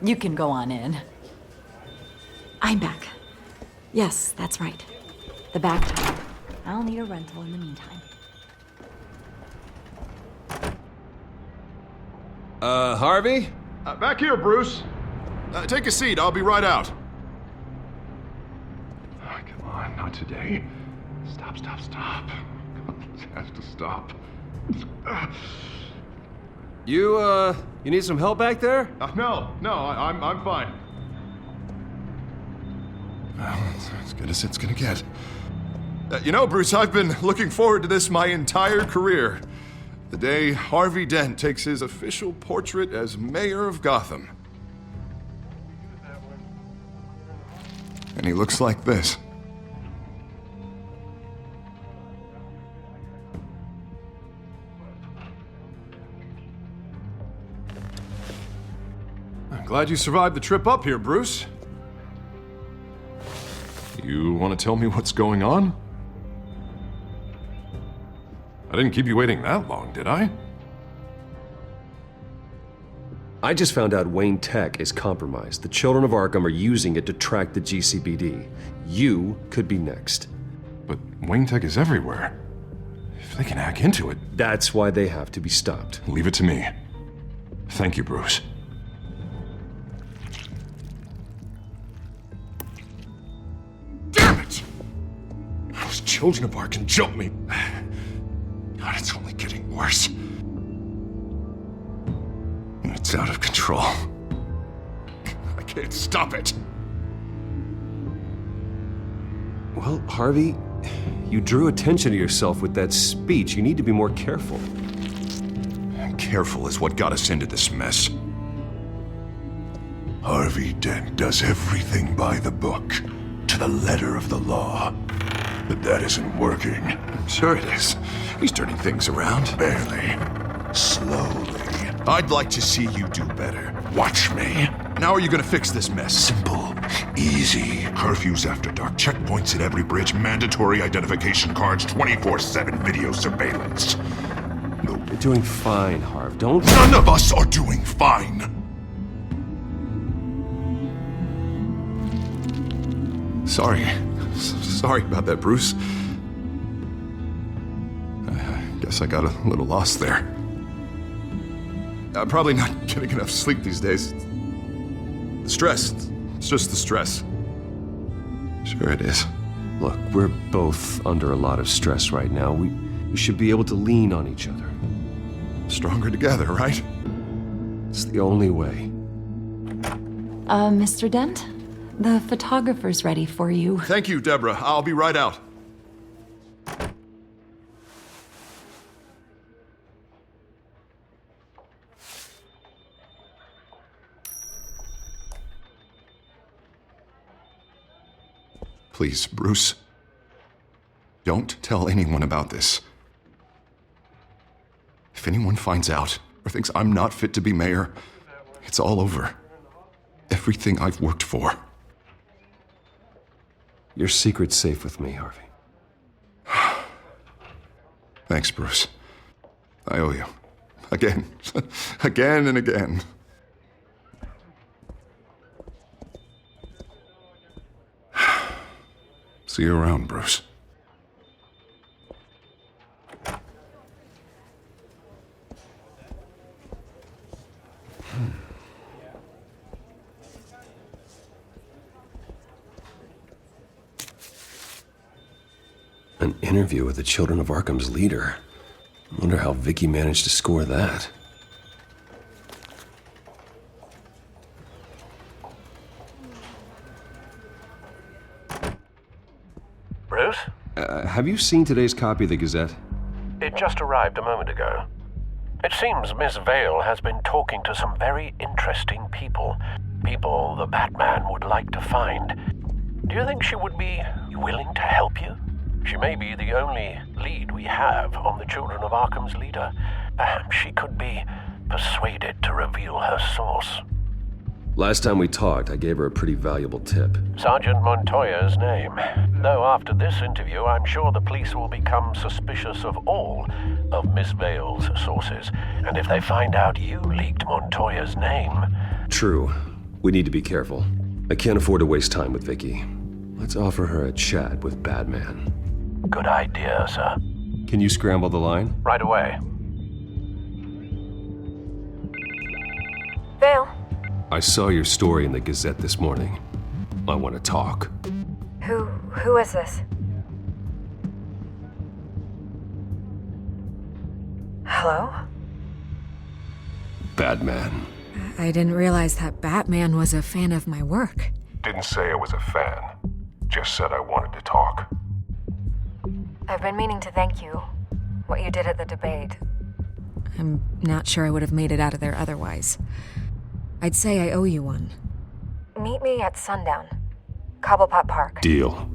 You can go on in. I'm back. Yes, that's right. The back door. I'll need a rental in the meantime.
Harvey?
Back here, Bruce. Take a seat, I'll be right out.
Oh, come on, not today. Stop. This has to stop.
You need some help back there?
No, I'm fine. Well, it's as good as it's gonna get. You know, Bruce, I've been looking forward to this my entire career. The day Harvey Dent takes his official portrait as mayor of Gotham.
And he looks like this. I'm glad you survived the trip up here, Bruce. You want to tell me what's going on? I didn't keep you waiting that long, did I?
I just found out Wayne Tech is compromised. The children of Arkham are using it to track the GCPD. You could be next.
But Wayne Tech is everywhere. If they can hack into it...
That's why they have to be stopped.
Leave it to me. Thank you, Bruce. Damn it! Those children of Arkham jumped me. God, it's only getting worse. It's out of control. I can't stop it.
Well, Harvey, you drew attention to yourself with that speech. You need to be more careful.
Careful is what got us into this mess. Harvey Dent does everything by the book, to the letter of the law. But that isn't working. Sure it is. He's turning things around. Barely. Slowly. I'd like to see you do better. Watch me. Now are you gonna fix this mess? Simple. Easy. Curfews after dark. Checkpoints at every bridge. Mandatory identification cards. 24/7 video surveillance.
You're doing fine, Harv. Don't...
None of us are doing fine! Sorry about that, Bruce. I guess I got a little lost there. I'm probably not getting enough sleep these days. The stress. It's just the stress. Sure it is.
Look, we're both under a lot of stress right now. We should be able to lean on each other.
Stronger together, right?
It's the only way.
Mr. Dent? The photographer's ready for you.
Thank you, Deborah. I'll be right out. Please, Bruce. Don't tell anyone about this. If anyone finds out or thinks I'm not fit to be mayor, it's all over. Everything I've worked for.
Your secret's safe with me, Harvey.
Thanks, Bruce. I owe you. Again. Again and again. See you around, Bruce.
An interview with the Children of Arkham's leader. I wonder how Vicky managed to score that.
Bruce?
Have you seen today's copy of the Gazette?
It just arrived a moment ago. It seems Miss Vale has been talking to some very interesting people. People the Batman would like to find. Do you think she would be willing to help you? She may be the only lead we have on the Children of Arkham's leader. Perhaps she could be persuaded to reveal her source.
Last time we talked, I gave her a pretty valuable tip.
Sergeant Montoya's name. Though after this interview, I'm sure the police will become suspicious of all of Miss Vale's sources. And if they find out you leaked Montoya's name...
True. We need to be careful. I can't afford to waste time with Vicky. Let's offer her a chat with Batman.
Good idea, sir.
Can you scramble the line?
Right away.
Vale?
I saw your story in the Gazette this morning. I want to talk.
Who is this? Hello?
Batman.
I didn't realize that Batman was a fan of my work.
Didn't say I was a fan. Just said I wanted to talk.
I've been meaning to thank you. What you did at the debate.
I'm not sure I would have made it out of there otherwise. I'd say I owe you one.
Meet me at sundown. Cobblepot Park.
Deal.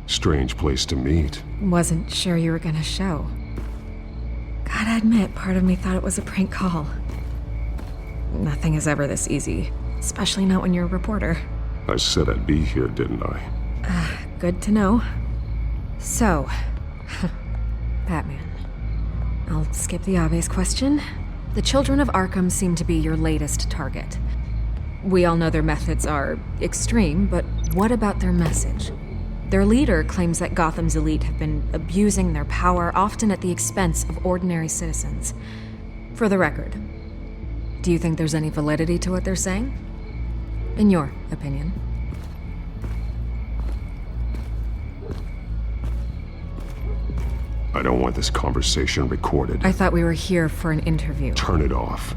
Strange place to meet.
Wasn't sure you were gonna show. Gotta admit, part of me thought it was a prank call. Nothing is ever this easy, especially not when you're a reporter.
I said I'd be here, didn't I?
Good to know. So, Batman. I'll skip the obvious question. The children of Arkham seem to be your latest target. We all know their methods are extreme, but what about their message? Their leader claims that Gotham's elite have been abusing their power, often at the expense of ordinary citizens. For the record, do you think there's any validity to what they're saying? In your opinion?
I don't want this conversation recorded.
I thought we were here for an interview.
Turn it off.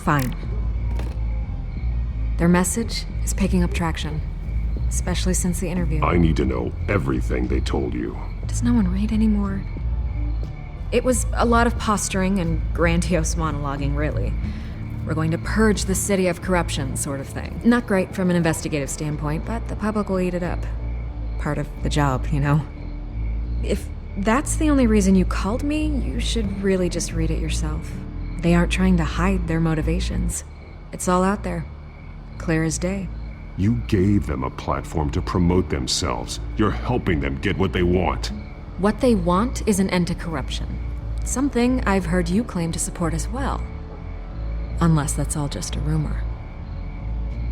Fine. Their message is picking up traction. Especially since the interview.
I need to know everything they told you.
Does no one read anymore? It was a lot of posturing and grandiose monologuing, really. We're going to purge the city of corruption, sort of thing. Not great from an investigative standpoint, but the public will eat it up. Part of the job, you know? If that's the only reason you called me, you should really just read it yourself. They aren't trying to hide their motivations. It's all out there. Clear as day.
You gave them a platform to promote themselves. You're helping them get what they want.
What they want is an end to corruption. Something I've heard you claim to support as well. Unless that's all just a rumor.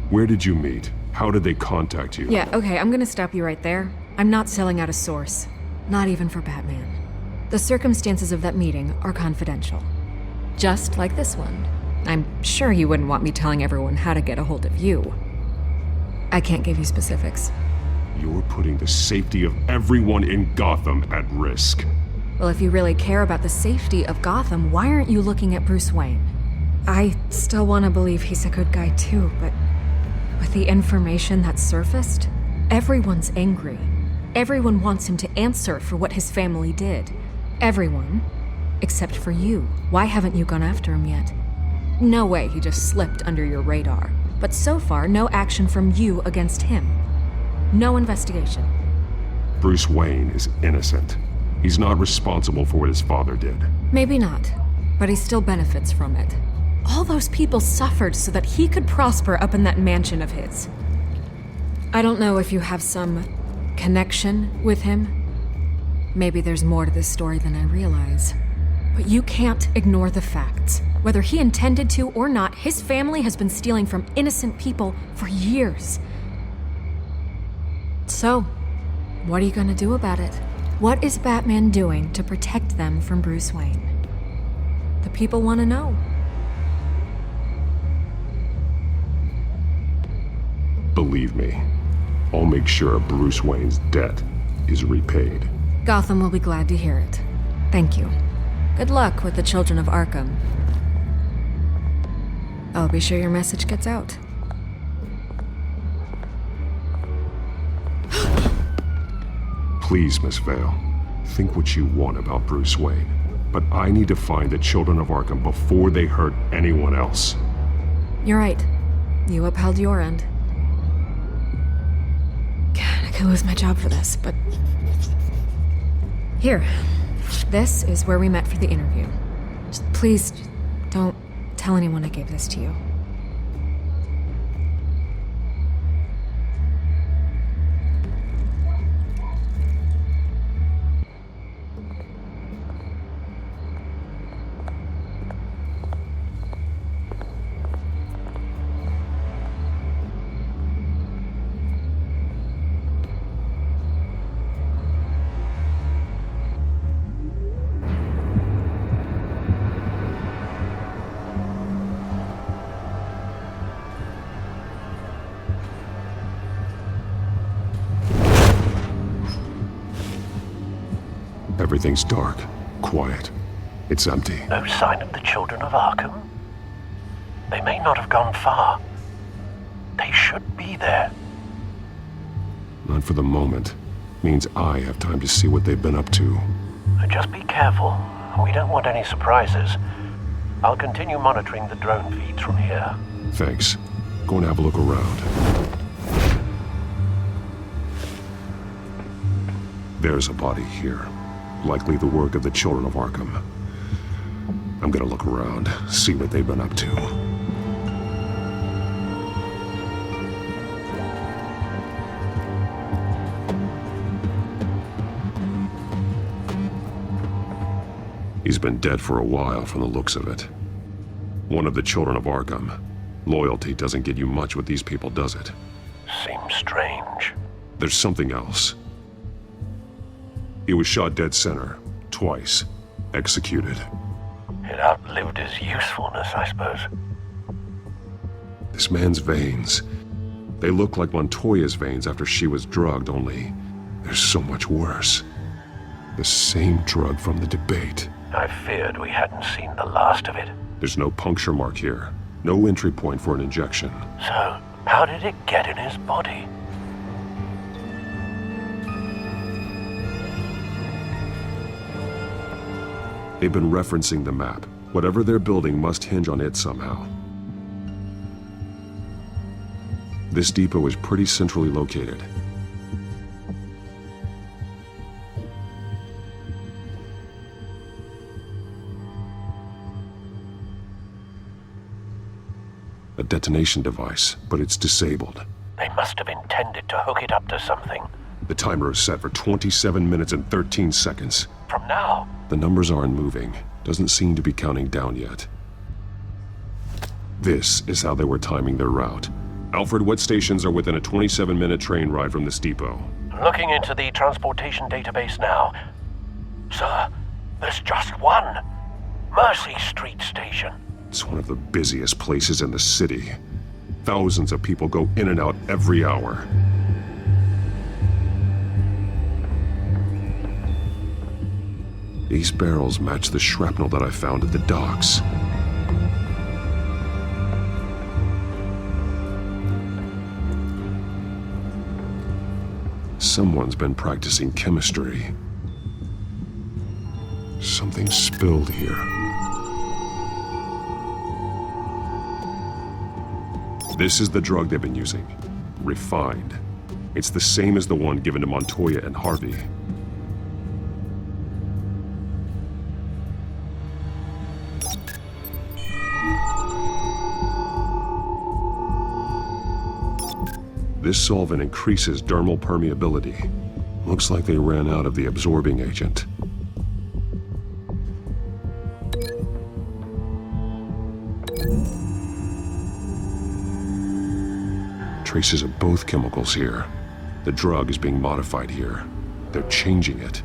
Where did you meet? How did they contact you?
Yeah, okay, I'm gonna stop you right there. I'm not selling out a source. Not even for Batman. The circumstances of that meeting are confidential. Just like this one. I'm sure you wouldn't want me telling everyone how to get a hold of you. I can't give you specifics.
You're putting the safety of everyone in Gotham at risk.
Well, if you really care about the safety of Gotham, why aren't you looking at Bruce Wayne? I still want to believe he's a good guy too, but with the information that surfaced, everyone's angry. Everyone wants him to answer for what his family did. Everyone, except for you. Why haven't you gone after him yet? No way he just slipped under your radar. But so far, no action from you against him. No investigation.
Bruce Wayne is innocent. He's not responsible for what his father did.
Maybe not, but he still benefits from it. All those people suffered so that he could prosper up in that mansion of his. I don't know if you have some connection with him. Maybe there's more to this story than I realize. But you can't ignore the facts. Whether he intended to or not, his family has been stealing from innocent people for years. So, what are you gonna do about it? What is Batman doing to protect them from Bruce Wayne? The people want to know.
Believe me, I'll make sure Bruce Wayne's debt is repaid.
Gotham will be glad to hear it. Thank you. Good luck with the children of Arkham. I'll be sure your message gets out.
Please, Miss Vale, think what you want about Bruce Wayne. But I need to find the children of Arkham before they hurt anyone else.
You're right. You upheld your end. God, I could lose my job for this, but... Here. This is where we met for the interview. Just please, don't tell anyone I gave this to you.
Everything's dark, quiet. It's empty.
No sign of the children of Arkham? They may not have gone far. They should be there.
Not for the moment. Means I have time to see what they've been up to.
Just be careful. We don't want any surprises. I'll continue monitoring the drone feeds from here.
Thanks. Go and have a look around. There's a body here. Likely the work of the children of Arkham. I'm gonna look around, see what they've been up to. He's been dead for a while from the looks of it. One of the children of Arkham. Loyalty doesn't get you much with these people, does it?
Seems strange.
There's something else. He was shot dead center, twice, executed.
It outlived his usefulness, I suppose.
This man's veins. They look like Montoya's veins after she was drugged, only they're so much worse. The same drug from the debate.
I feared we hadn't seen the last of it.
There's no puncture mark here. No entry point for an injection.
So, how did it get in his body?
They've been referencing the map. Whatever they're building must hinge on it somehow. This depot is pretty centrally located. A detonation device, but it's disabled.
They must have intended to hook it up to something.
The timer is set for 27 minutes and 13 seconds.
From now?
The numbers aren't moving. Doesn't seem to be counting down yet. This is how they were timing their route. Alfred, what stations are within a 27-minute train ride from this depot?
Looking into the transportation database now. Sir, there's just one. Mercy Street Station.
It's one of the busiest places in the city. Thousands of people go in and out every hour. These barrels match the shrapnel that I found at the docks. Someone's been practicing chemistry. Something spilled here. This is the drug they've been using. Refined. It's the same as the one given to Montoya and Harvey. This solvent increases dermal permeability. Looks like they ran out of the absorbing agent. Traces of both chemicals here. The drug is being modified here. They're changing it.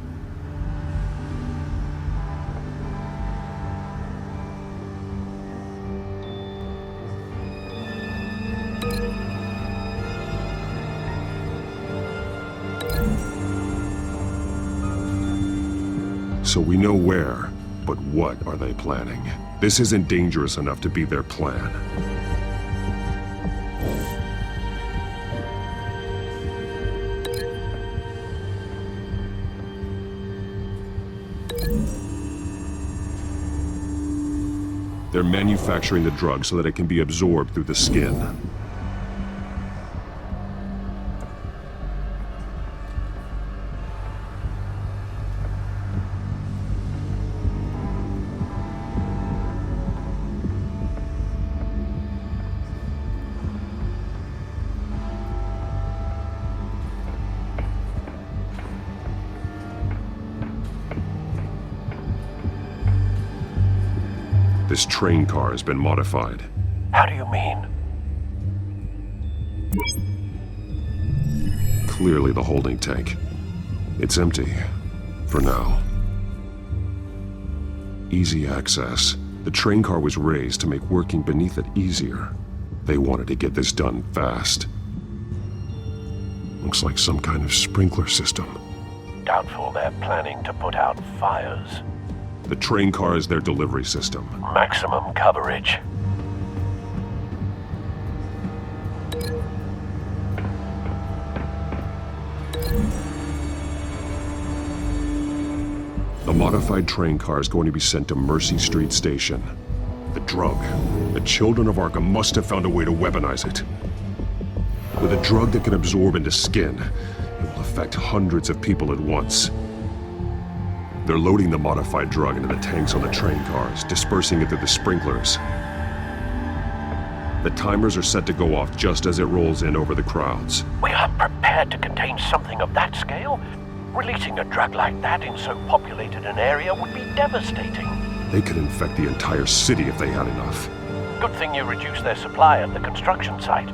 So we know where, but what are they planning? This isn't dangerous enough to be their plan. They're manufacturing the drug so that it can be absorbed through the skin. This train car has been modified.
How do you mean?
Clearly the holding tank. It's empty. For now. Easy access. The train car was raised to make working beneath it easier. They wanted to get this done fast. Looks like some kind of sprinkler system.
Doubtful they're planning to put out fires.
The train car is their delivery system.
Maximum coverage.
modified train car is going to be sent to Mercy Street Station. The drug. The children of Arkham must have found a way to weaponize it. With a drug that can absorb into skin, it will affect hundreds of people at once. They're loading the modified drug into the tanks on the train cars, dispersing it through the sprinklers. The timers are set to go off just as it rolls in over the crowds.
We aren't prepared to contain something of that scale. Releasing a drug like that in so populated an area would be devastating.
They could infect the entire city if they had enough.
Good thing you reduced their supply at the construction site.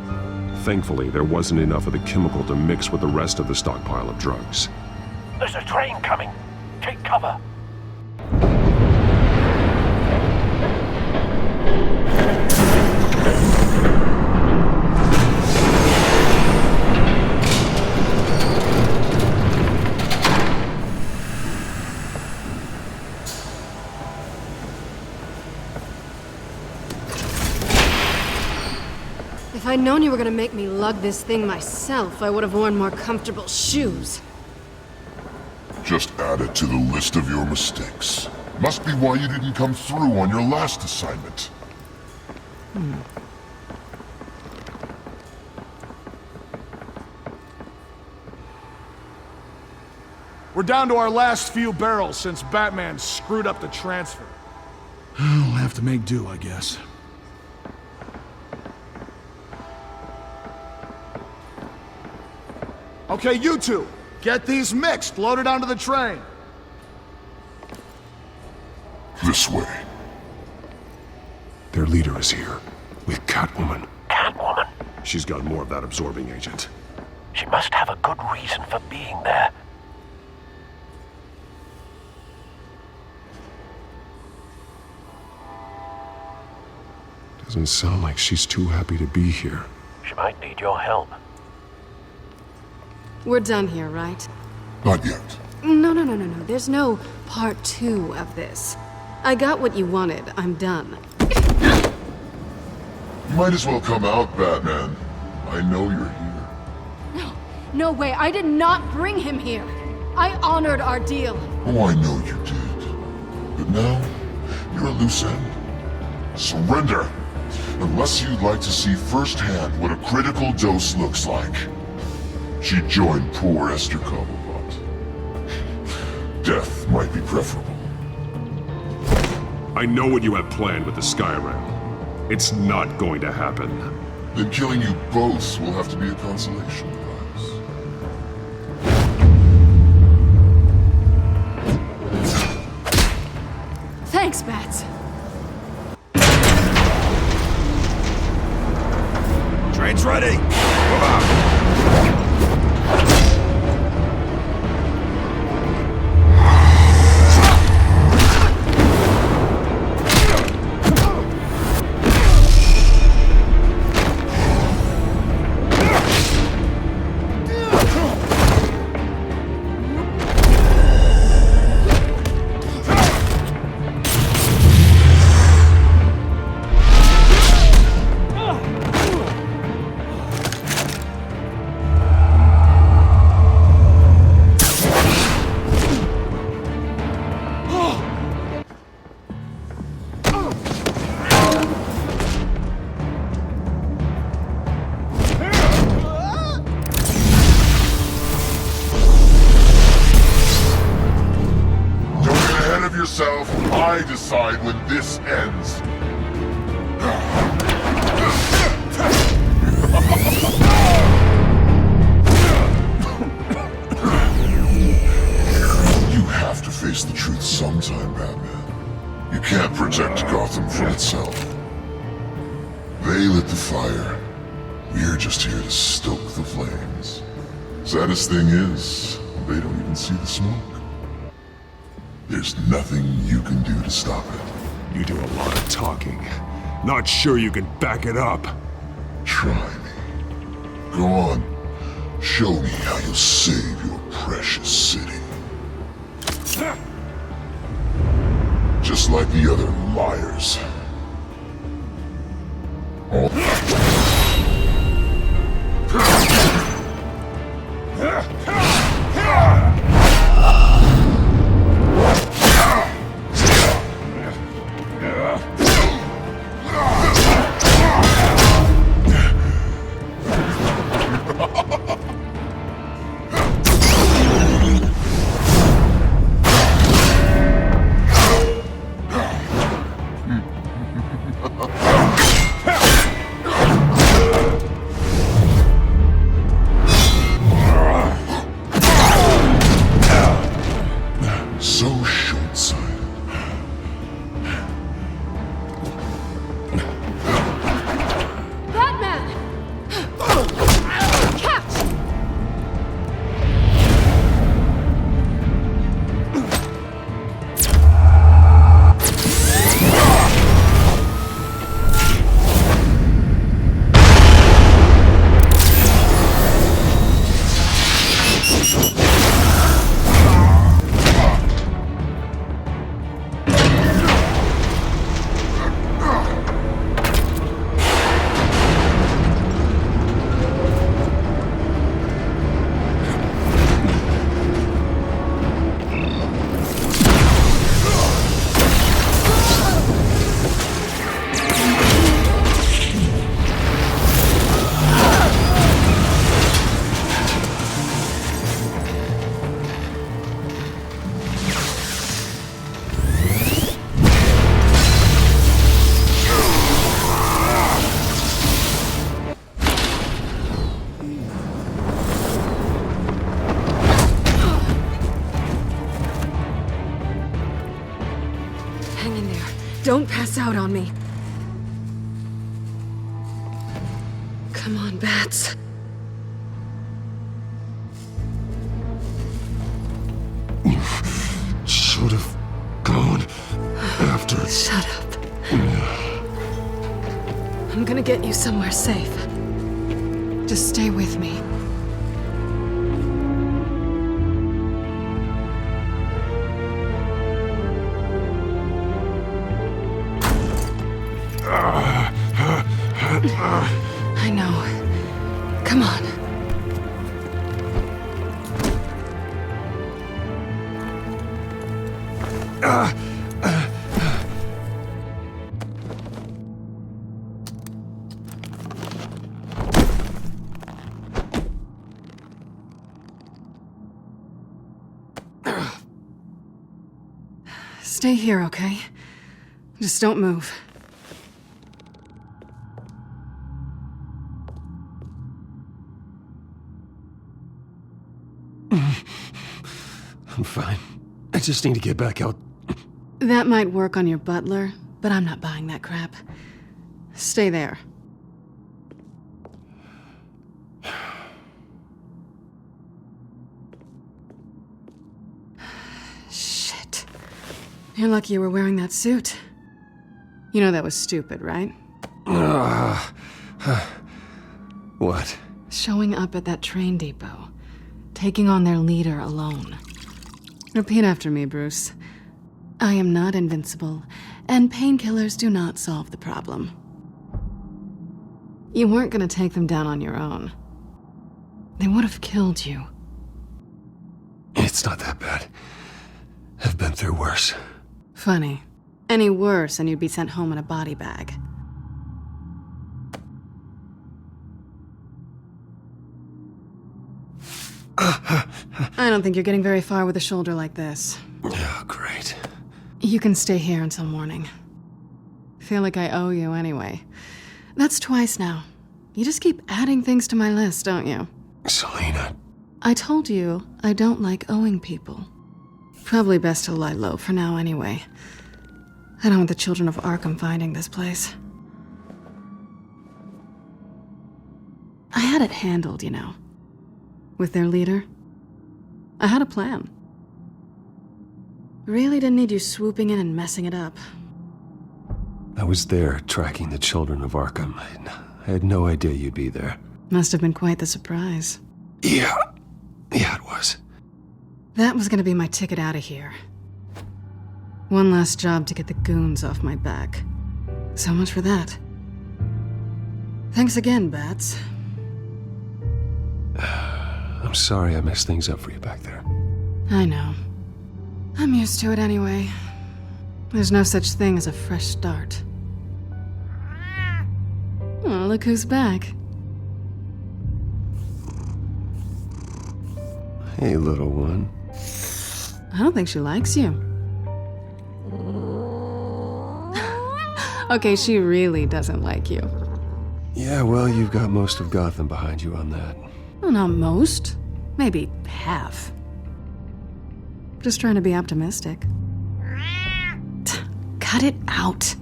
Thankfully, there wasn't enough of the chemical to mix with the rest of the stockpile of drugs.
There's a train coming. Take cover.
If I'd known you were gonna make me lug this thing myself, I would have worn more comfortable shoes.
Just add it to the list of your mistakes. Must be why you didn't come through on your last assignment.
We're down to our last few barrels since Batman screwed up the transfer. We'll have to make do, I guess. Okay, you two, get these mixed, loaded onto the train.
This way.
Their leader is here, with Catwoman.
Catwoman?
She's got more of that absorbing agent.
She must have a good reason for being there.
Doesn't sound like she's too happy to be here.
She might need your help.
We're done here, right?
Not yet.
No. There's no part 2 of this. I got what you wanted. I'm done.
You might as well come out, Batman. I know you're here.
No way. I did not bring him here. I honored our deal.
Oh, I know you did. But now, you're a loose end. Surrender! Unless you'd like to see firsthand what a critical dose looks like. She joined poor Esther Cobblepot. Death might be preferable.
I know what you have planned with the Skyrim. It's not going to happen.
Then killing you both will have to be a consolation prize.
Thanks, Bats.
Train's ready! Move out!
I decide when this ends. You have to face the truth sometime, Batman. You can't protect Gotham from itself. They lit the fire. We're just here to stoke the flames. Saddest thing is, they don't even see the smoke. There's nothing you can do to stop it.
You do a lot of talking. Not sure you can back it up.
Try me. Go on. Show me how you'll save your precious city. Just like the other liars.
Hang in there. Don't pass out on me. Come on, Bats.
Should have gone after.
Shut up. I'm gonna get you somewhere safe. Just stay with me. I know. Come on. Stay here, okay? Just don't move.
I'm fine. I just need to get back out.
That might work on your butler, but I'm not buying that crap. Stay there. Shit. You're lucky you were wearing that suit. You know that was stupid, right?
What?
Showing up at that train depot. Taking on their leader alone. Repeat after me, Bruce. I am not invincible, and painkillers do not solve the problem. You weren't gonna take them down on your own. They would have killed you.
It's not that bad. I've been through worse.
Funny. Any worse and you'd be sent home in a body bag. I don't think you're getting very far with a shoulder like this.
Oh, great.
You can stay here until morning. Feel like I owe you anyway. That's twice now. You just keep adding things to my list, don't you?
Selena.
I told you I don't like owing people. Probably best to lie low for now anyway. I don't want the children of Arkham finding this place. I had it handled, you know. With their leader. I had a plan. Really didn't need you swooping in and messing it up.
I was there tracking the children of Arkham. I had no idea you'd be there.
Must have been quite the surprise.
Yeah, it was.
That was gonna be my ticket out of here. One last job to get the goons off my back. So much for that. Thanks again, Bats.
I'm sorry I messed things up for you back there.
I know. I'm used to it anyway. There's no such thing as a fresh start. Oh, look who's back.
Hey, little one.
I don't think she likes you. Okay, she really doesn't like you.
Yeah, well, you've got most of Gotham behind you on that.
Well, not most. Maybe half. Just trying to be optimistic. Cut it out.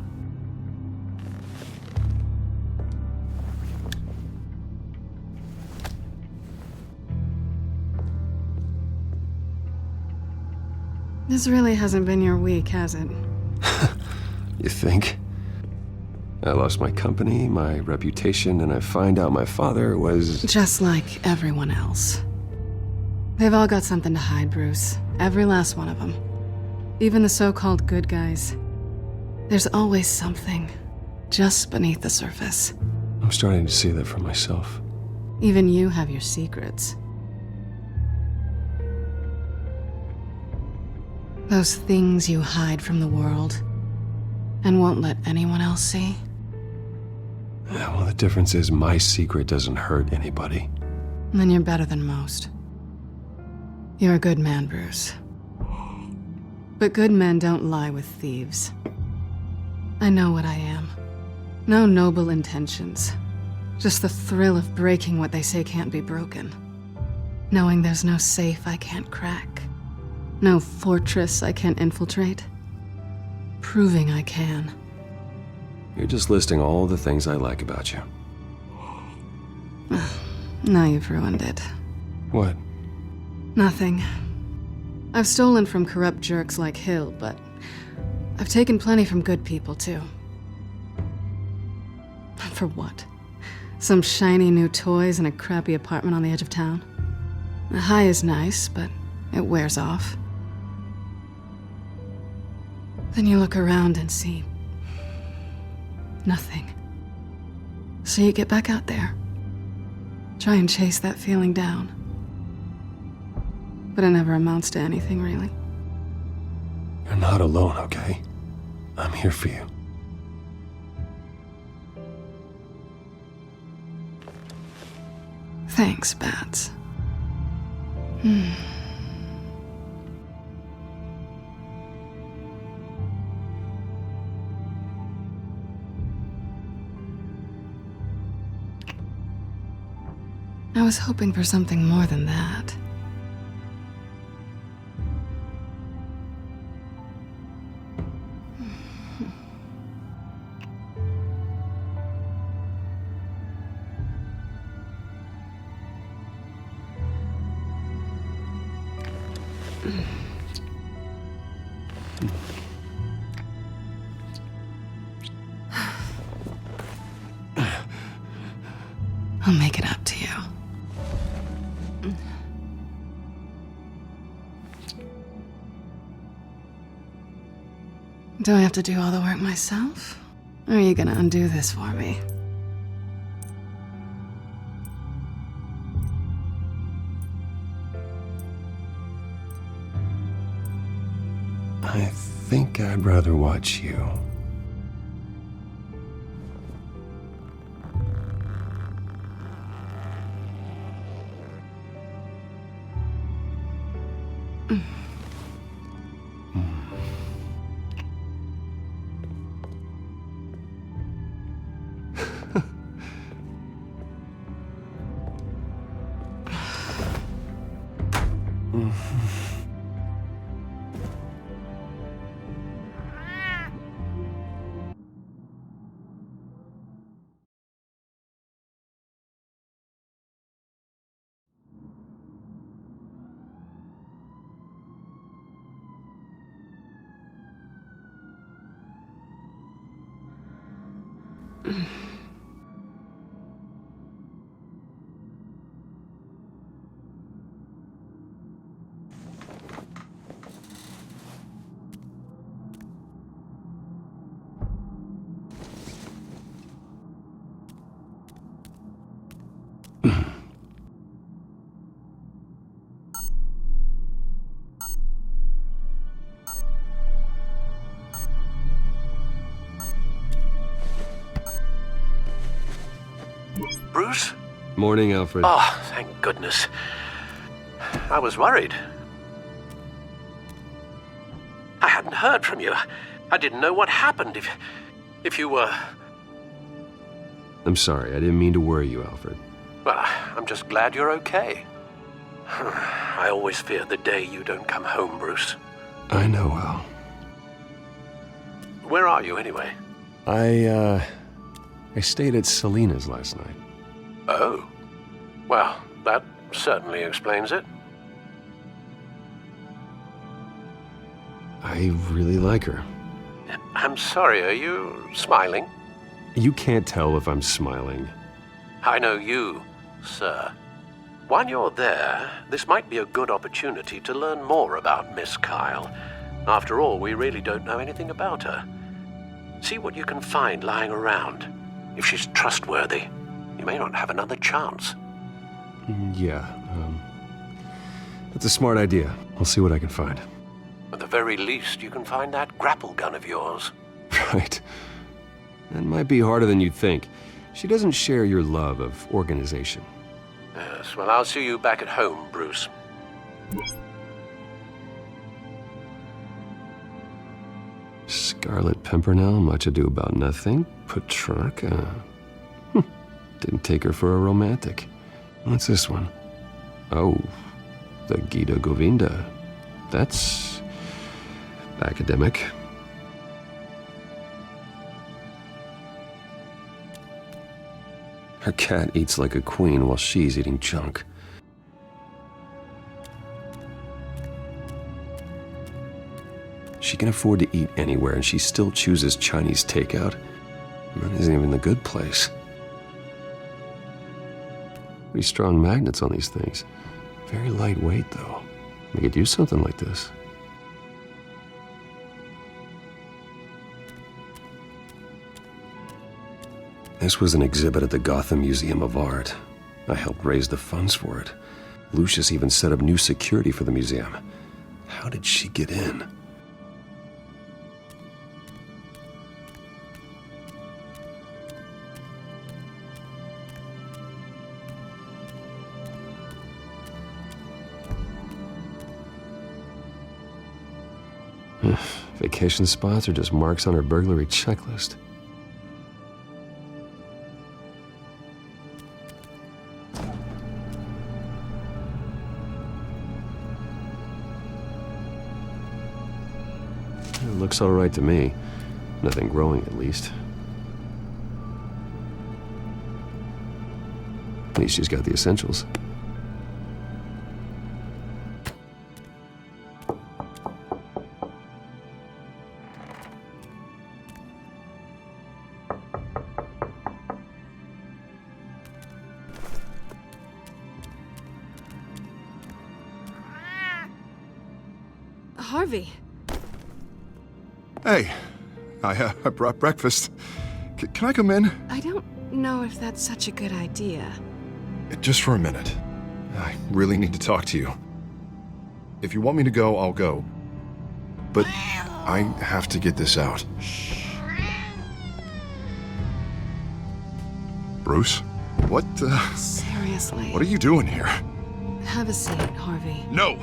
This really hasn't been your week, has it?
You think? I lost my company, my reputation, and I find out my father was...
Just like everyone else. They've all got something to hide, Bruce. Every last one of them. Even the so-called good guys. There's always something just beneath the surface.
I'm starting to see that for myself.
Even you have your secrets. Those things you hide from the world and won't let anyone else see.
Yeah, well, the difference is my secret doesn't hurt anybody.
Then you're better than most. You're a good man, Bruce. But good men don't lie with thieves. I know what I am. No noble intentions. Just the thrill of breaking what they say can't be broken. Knowing there's no safe I can't crack. No fortress I can't infiltrate. Proving I can.
You're just listing all the things I like about you.
Now you've ruined it.
What?
Nothing. I've stolen from corrupt jerks like Hill, but I've taken plenty from good people, too. For what? Some shiny new toys and a crappy apartment on the edge of town? The high is nice, but it wears off. Then you look around and see nothing. So you get back out there. Try and chase that feeling down. But it never amounts to anything, really.
You're not alone, okay? I'm here for you.
Thanks, Bats. I was hoping for something more than that. I'll make it up to you. Do I have to do all the work myself? Or are you gonna undo this for me?
I think I'd rather watch you.
Bruce?
Morning, Alfred.
Oh, thank goodness. I was worried. I hadn't heard from you. I didn't know what happened if you were...
I'm sorry, I didn't mean to worry you, Alfred.
Well, I'm just glad you're okay. I always fear the day you don't come home, Bruce.
I know, Al.
Where are you, anyway?
I stayed at Selena's last night.
Oh. Well, that certainly explains it.
I really like her.
I'm sorry, are you smiling?
You can't tell if I'm smiling.
I know you, sir. While you're there, this might be a good opportunity to learn more about Miss Kyle. After all, we really don't know anything about her. See what you can find lying around. If she's trustworthy, you may not have another chance.
Yeah, that's a smart idea. I'll see what I can find.
At the very least, you can find that grapple gun of yours.
Right. That might be harder than you'd think. She doesn't share your love of organization.
Yes, well, I'll see you back at home, Bruce.
Scarlet Pimpernel, much ado about nothing. Petrarca. Didn't take her for a romantic. What's this one? Oh, the Gita Govinda. That's academic. Her cat eats like a queen while she's eating junk. She can afford to eat anywhere, and she still chooses Chinese takeout. That isn't even the good place. Pretty strong magnets on these things. Very lightweight, though. We could use something like this. This was an exhibit at the Gotham Museum of Art. I helped raise the funds for it. Lucius even set up new security for the museum. How did she get in? Vacation spots are just marks on her burglary checklist. It looks all right to me. Nothing growing, at least. At least she's got the essentials.
Harvey.
Hey, I brought breakfast. Can I come in?
I don't know if that's such a good idea.
Just for a minute. I really need to talk to you. If you want me to go, I'll go. But I have to get this out. Bruce? What,
Seriously.
What are you doing here?
Have a seat, Harvey.
No!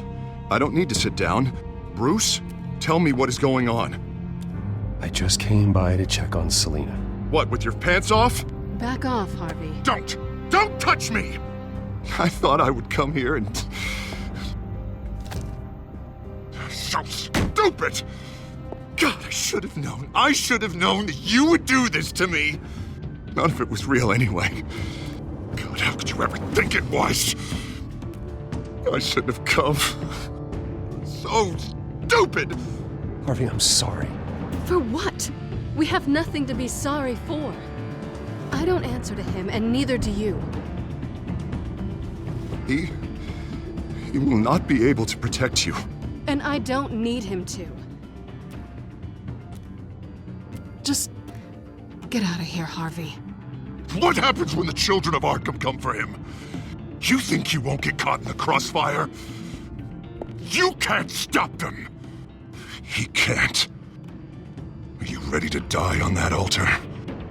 I don't need to sit down. Bruce, tell me what is going on.
I just came by to check on Selena.
What, with your pants off?
Back off, Harvey.
Don't touch me! I thought I would come here and... So stupid! God, I should have known. I should have known that you would do this to me. None of it was real anyway. God, how could you ever think it was? I shouldn't have come. So stupid!
Harvey, I'm sorry.
For what? We have nothing to be sorry for. I don't answer to him, and neither do you.
He will not be able to protect you.
And I don't need him to. Just get out of here, Harvey.
What happens when the children of Arkham come for him? You think he won't get caught in the crossfire? You can't stop them! He can't. Are you ready to die on that altar?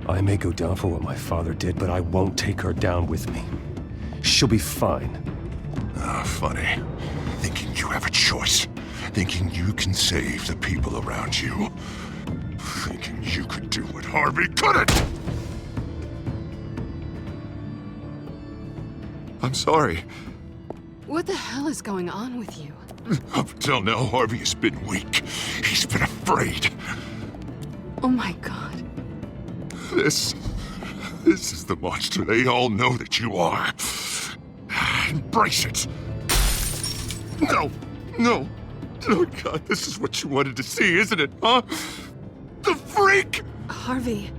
I may go down for what my father did, but I won't take her down with me. She'll be fine.
Ah, funny. Thinking you have a choice. Thinking you can save the people around you. Thinking you could do what Harvey couldn't! I'm sorry.
What the hell is going on with you?
Up until now, Harvey has been weak. He's been afraid.
Oh my God.
This is the monster they all know that you are. Embrace it. No. Oh God, this is what you wanted to see, isn't it, huh? The freak!
Harvey.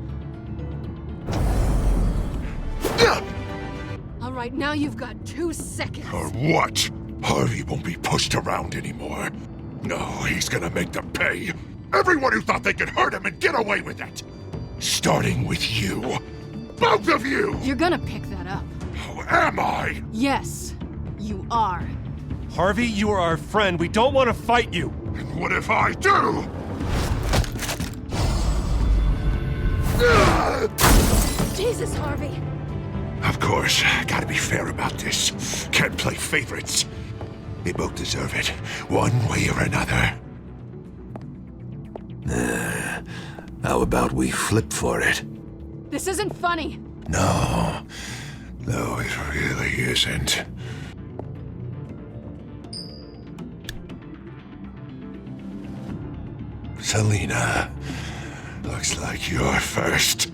All right, now you've got 2 seconds.
Or what? Harvey won't be pushed around anymore. No, he's gonna make them pay. Everyone who thought they could hurt him and get away with it. Starting with you. Both of you!
You're gonna pick that up.
Oh, am I?
Yes, you are.
Harvey, you are our friend. We don't want to fight you.
And what if I do?
Jesus, Harvey.
Of course, gotta be fair about this. Can't play favorites. They both deserve it, one way or another.
How about we flip for it?
This isn't funny.
No, it really isn't. Selina, looks like you're first.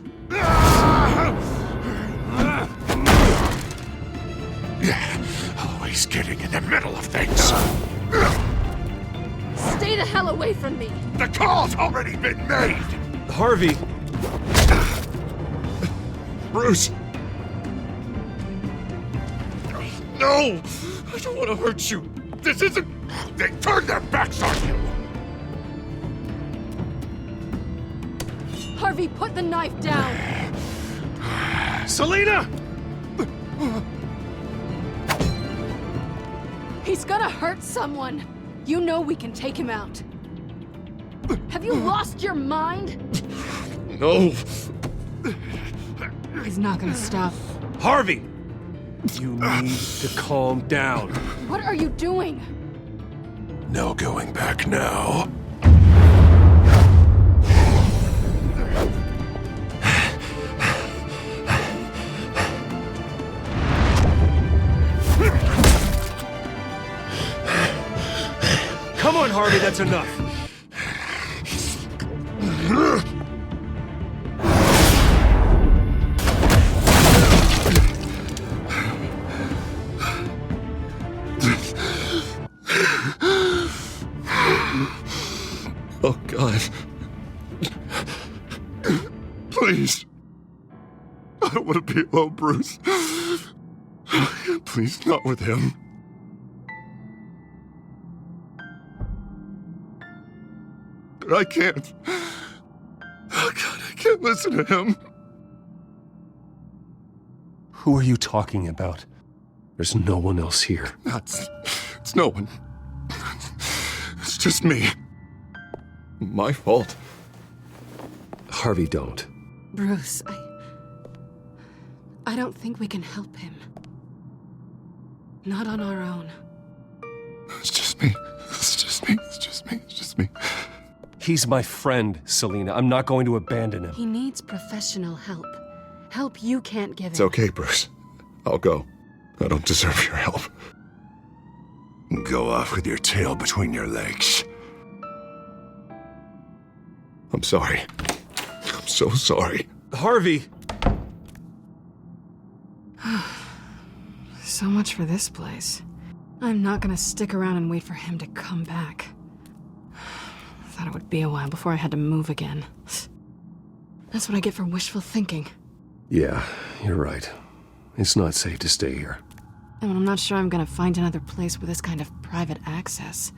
Always getting in the middle of things.
Stay the hell away from me.
The call's already been made.
Harvey.
Bruce. No! I don't want to hurt you. This isn't... They turned their backs on you.
Harvey, put the knife down.
Selina!
He's gonna hurt someone. You know we can take him out. Have you lost your mind?
No.
He's not gonna stop.
Harvey! You need to calm down.
What are you doing?
No going back now.
Come on, Harvey, that's enough.
Oh, God. Please. I don't want to be alone, Bruce. Please, not with him. But I can't. Oh, God, I can't listen to him.
Who are you talking about? There's no one else here.
It's no one. It's just me. My fault.
Harvey, don't.
Bruce, I don't think we can help him. Not on our own.
It's just me. It's just me. It's just me. It's just me.
He's my friend, Selina. I'm not going to abandon him.
He needs professional help. Help you can't give him.
It's okay, Bruce. I'll go. I don't deserve your help. Go off with your tail between your legs. I'm sorry. I'm so sorry.
Harvey!
So much for this place. I'm not gonna stick around and wait for him to come back. Thought it would be a while before I had to move again. That's what I get for wishful thinking.
Yeah, you're right. It's not safe to stay here.
And I'm not sure I'm gonna find another place with this kind of private access.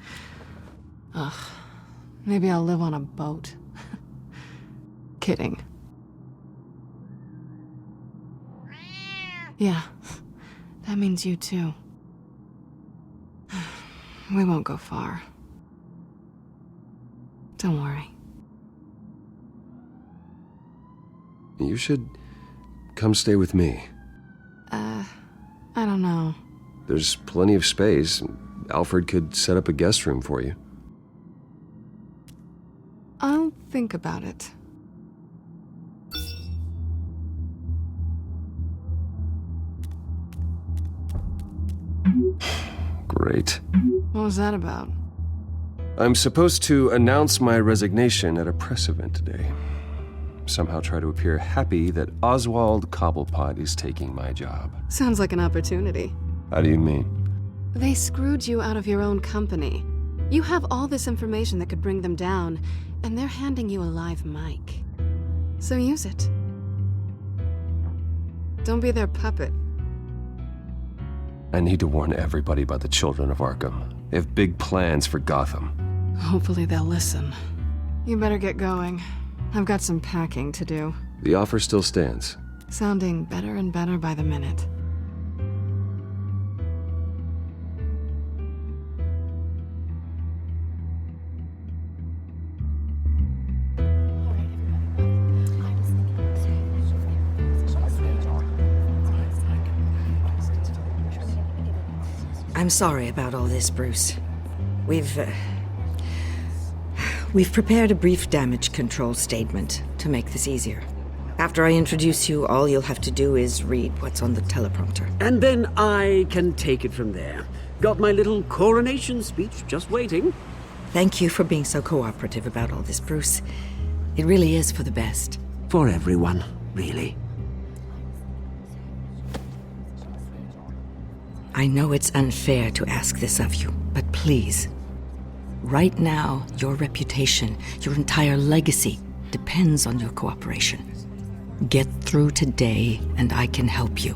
Ugh. Maybe I'll live on a boat. Kidding. Yeah. That means you too. We won't go far. Don't worry.
You should come stay with me.
I don't know.
There's plenty of space. Alfred could set up a guest room for you.
I'll think about it.
Great.
What was that about?
I'm supposed to announce my resignation at a press event today. Somehow try to appear happy that Oswald Cobblepot is taking my job.
Sounds like an opportunity.
How do you mean?
They screwed you out of your own company. You have all this information that could bring them down, and they're handing you a live mic. So use it. Don't be their puppet.
I need to warn everybody about the children of Arkham. They have big plans for Gotham.
Hopefully they'll listen. You better get going. I've got some packing to do.
The offer still stands.
Sounding better and better by the minute.
I'm sorry about all this, Bruce. We've prepared a brief damage control statement to make this easier. After I introduce you, all you'll have to do is read what's on the teleprompter.
And then I can take it from there. Got my little coronation speech just waiting.
Thank you for being so cooperative about all this, Bruce. It really is for the best.
For everyone, really.
I know it's unfair to ask this of you, but please. Right now, your reputation, your entire legacy, depends on your cooperation. Get through today, and I can help you.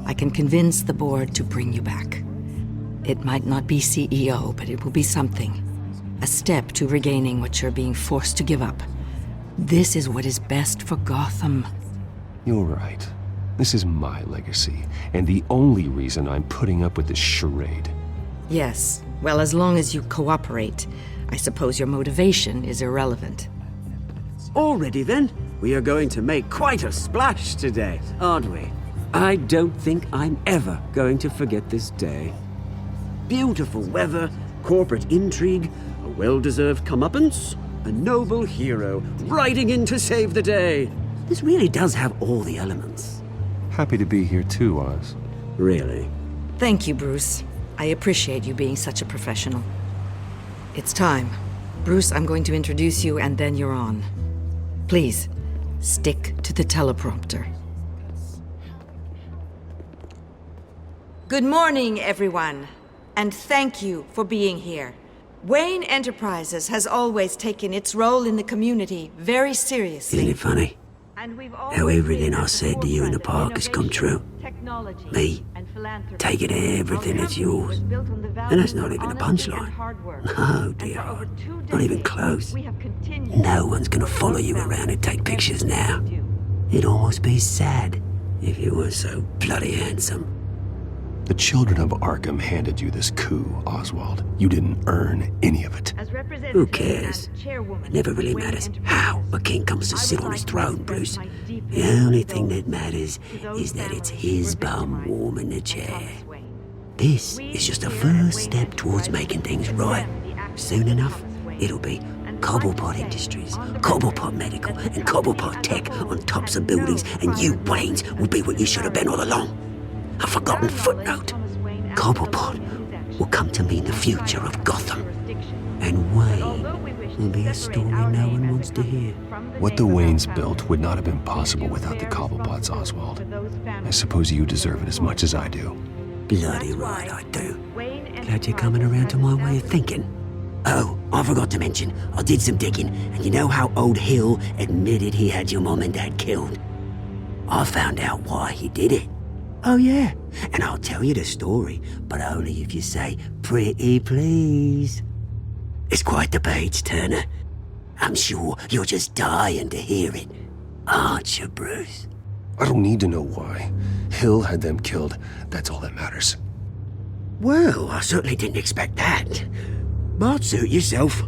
I can convince the board to bring you back. It might not be CEO, but it will be something. A step to regaining what you're being forced to give up. This is what is best for Gotham.
You're right. This is my legacy, and the only reason I'm putting up with this charade.
Yes. Well, as long as you cooperate, I suppose your motivation is irrelevant.
Already then, we are going to make quite a splash today, aren't we? I don't think I'm ever going to forget this day. Beautiful weather, corporate intrigue, a well-deserved comeuppance, a noble hero riding in to save the day. This really does have all the elements.
Happy to be here too, Oz.
Really?
Thank you, Bruce. I appreciate you being such a professional. It's time. Bruce, I'm going to introduce you and then you're on. Please, stick to the teleprompter. Good morning, everyone, and thank you for being here. Wayne Enterprises has always taken its role in the community very seriously.
Isn't it funny? How everything I said to you in the park has come true. Me, taking everything that's yours. And that's not even a punchline. No, dear heart. Not even close. No one's gonna follow you around and take pictures now. It'd almost be sad if you were so bloody handsome.
The children of Arkham handed you this coup, Oswald. You didn't earn any of it.
Who cares? It never really matters how a king comes to sit on his throne, Bruce. The only thing that matters is that it's his bum warm in the chair. This is just a first step towards making things right. Soon enough, it'll be Cobblepot Industries, Cobblepot Medical, and Cobblepot Tech on tops of buildings, and you, Waynes, will be what you should have been all along. A forgotten footnote. Cobblepot will come to mean the future of Gotham. And Wayne will be a story no one wants to hear.
What the Waynes built would not have been possible without the Cobblepots, Oswald. I suppose you deserve it as much as I do.
Bloody right I do. Glad you're coming around to my way of thinking. Oh, I forgot to mention, I did some digging, and you know how old Hill admitted he had your mom and dad killed? I found out why he did it. Oh yeah, and I'll tell you the story, but only if you say, pretty please. It's quite the page turner. I'm sure you're just dying to hear it, aren't you, Bruce?
I don't need to know why. Hill had them killed. That's all that matters.
Well, I certainly didn't expect that. But suit yourself.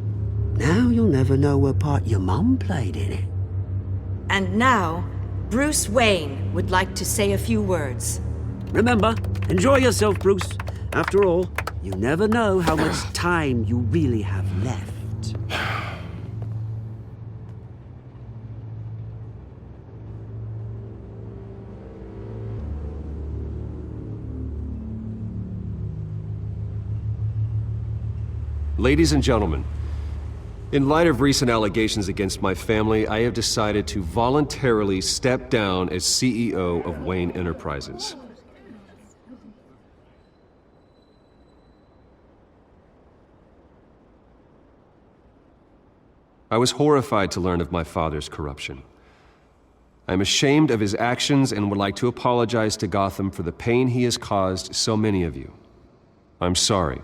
Now you'll never know what part your mum played in it.
And now, Bruce Wayne would like to say a few words.
Remember, enjoy yourself, Bruce. After all, you never know how much time you really have left.
Ladies and gentlemen, in light of recent allegations against my family, I have decided to voluntarily step down as CEO of Wayne Enterprises. I was horrified to learn of my father's corruption. I'm ashamed of his actions and would like to apologize to Gotham for the pain he has caused so many of you. I'm sorry.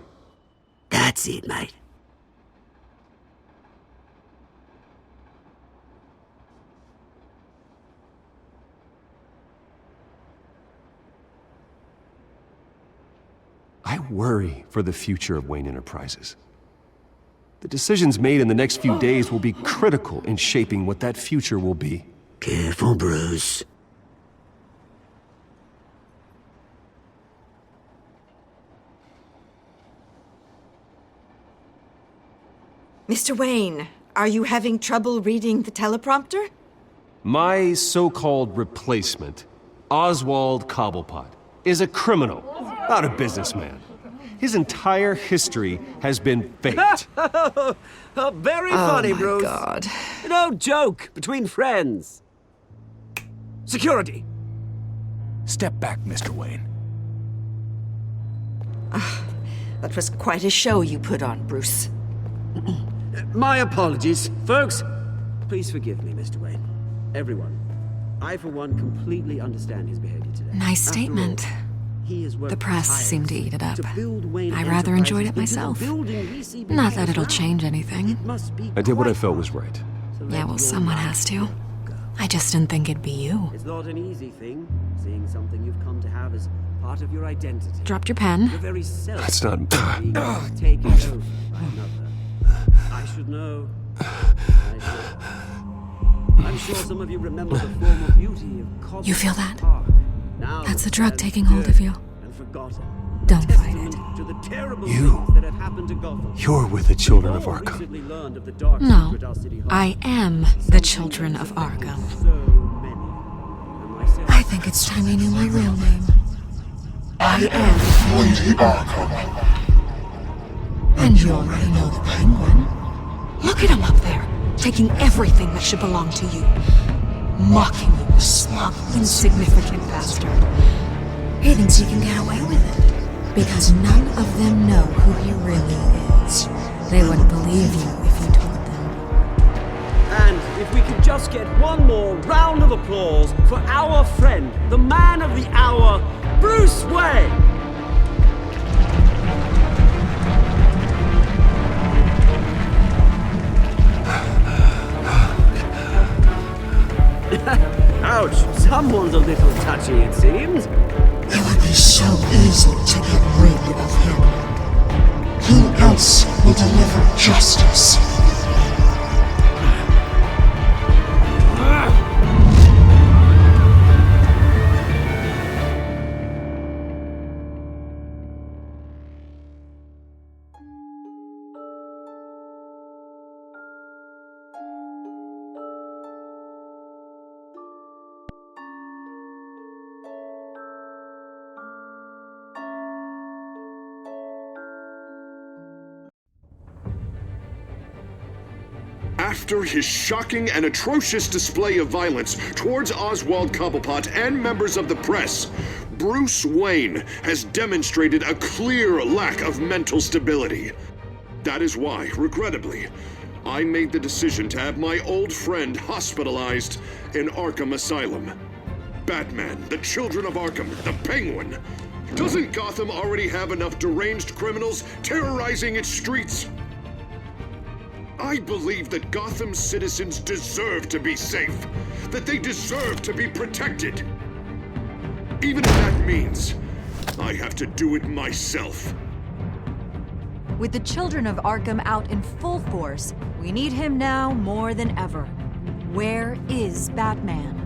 That's it, mate.
I worry for the future of Wayne Enterprises. The decisions made in the next few days will be critical in shaping what that future will be.
Careful, Bruce.
Mr. Wayne, are you having trouble reading the teleprompter?
My so-called replacement, Oswald Cobblepot, is a criminal, not a businessman. His entire history has been faked.
Very funny,
my
Bruce.
God.
No joke between friends. Security.
Step back, Mr. Wayne.
That was quite a show you put on, Bruce.
My apologies. Folks, please forgive me, Mr. Wayne. Everyone. I, for one, completely understand his behavior today.
Nice statement. The press seemed to eat it up. I rather enjoyed it myself. Not that it'll change anything.
I did what I felt was right.
Yeah, well, someone has to. I just didn't think it'd be you.
It's not an easy thing, seeing something you've come to have as part of your identity.
Dropped your pen.
Your very self.
That's not...
Taken over by another. I should know. I'm sure some of you remember the former beauty of Cosmo
You feel that?
Park. Now
That's the drug taking hold of you.
and forgotten.
Don't fight it.
To the terrible
You.
things that have happened to Gotham.
You're with the children of
All
Arkham.
recently learned of the dark
No,
secret our city holds.
I am the children of Arkham.
So many. And myself.
I think it's time you knew my real name. I am
Lady Arkham.
And you already know the Penguin. Look at him up there, taking everything that should belong to you. Mocking you, the smug, insignificant bastard. He thinks he can get away with it. Because none of them know who he really is. They wouldn't believe you if you told them.
And if we could just get one more round of applause for our friend, the man of the hour, Bruce Wayne! Ouch, someone's a little touchy, it seems.
It would be so easy to get rid of him. Who else will deliver justice?
After his shocking and atrocious display of violence towards Oswald Cobblepot and members of the press, Bruce Wayne has demonstrated a clear lack of mental stability. That is why, regrettably, I made the decision to have my old friend hospitalized in Arkham Asylum. Batman, the Children of Arkham, the Penguin. Doesn't Gotham already have enough deranged criminals terrorizing its streets? I believe that Gotham's citizens deserve to be safe, that they deserve to be protected. Even if that means I have to do it myself.
With the Children of Arkham out in full force, we need him now more than ever. Where is Batman?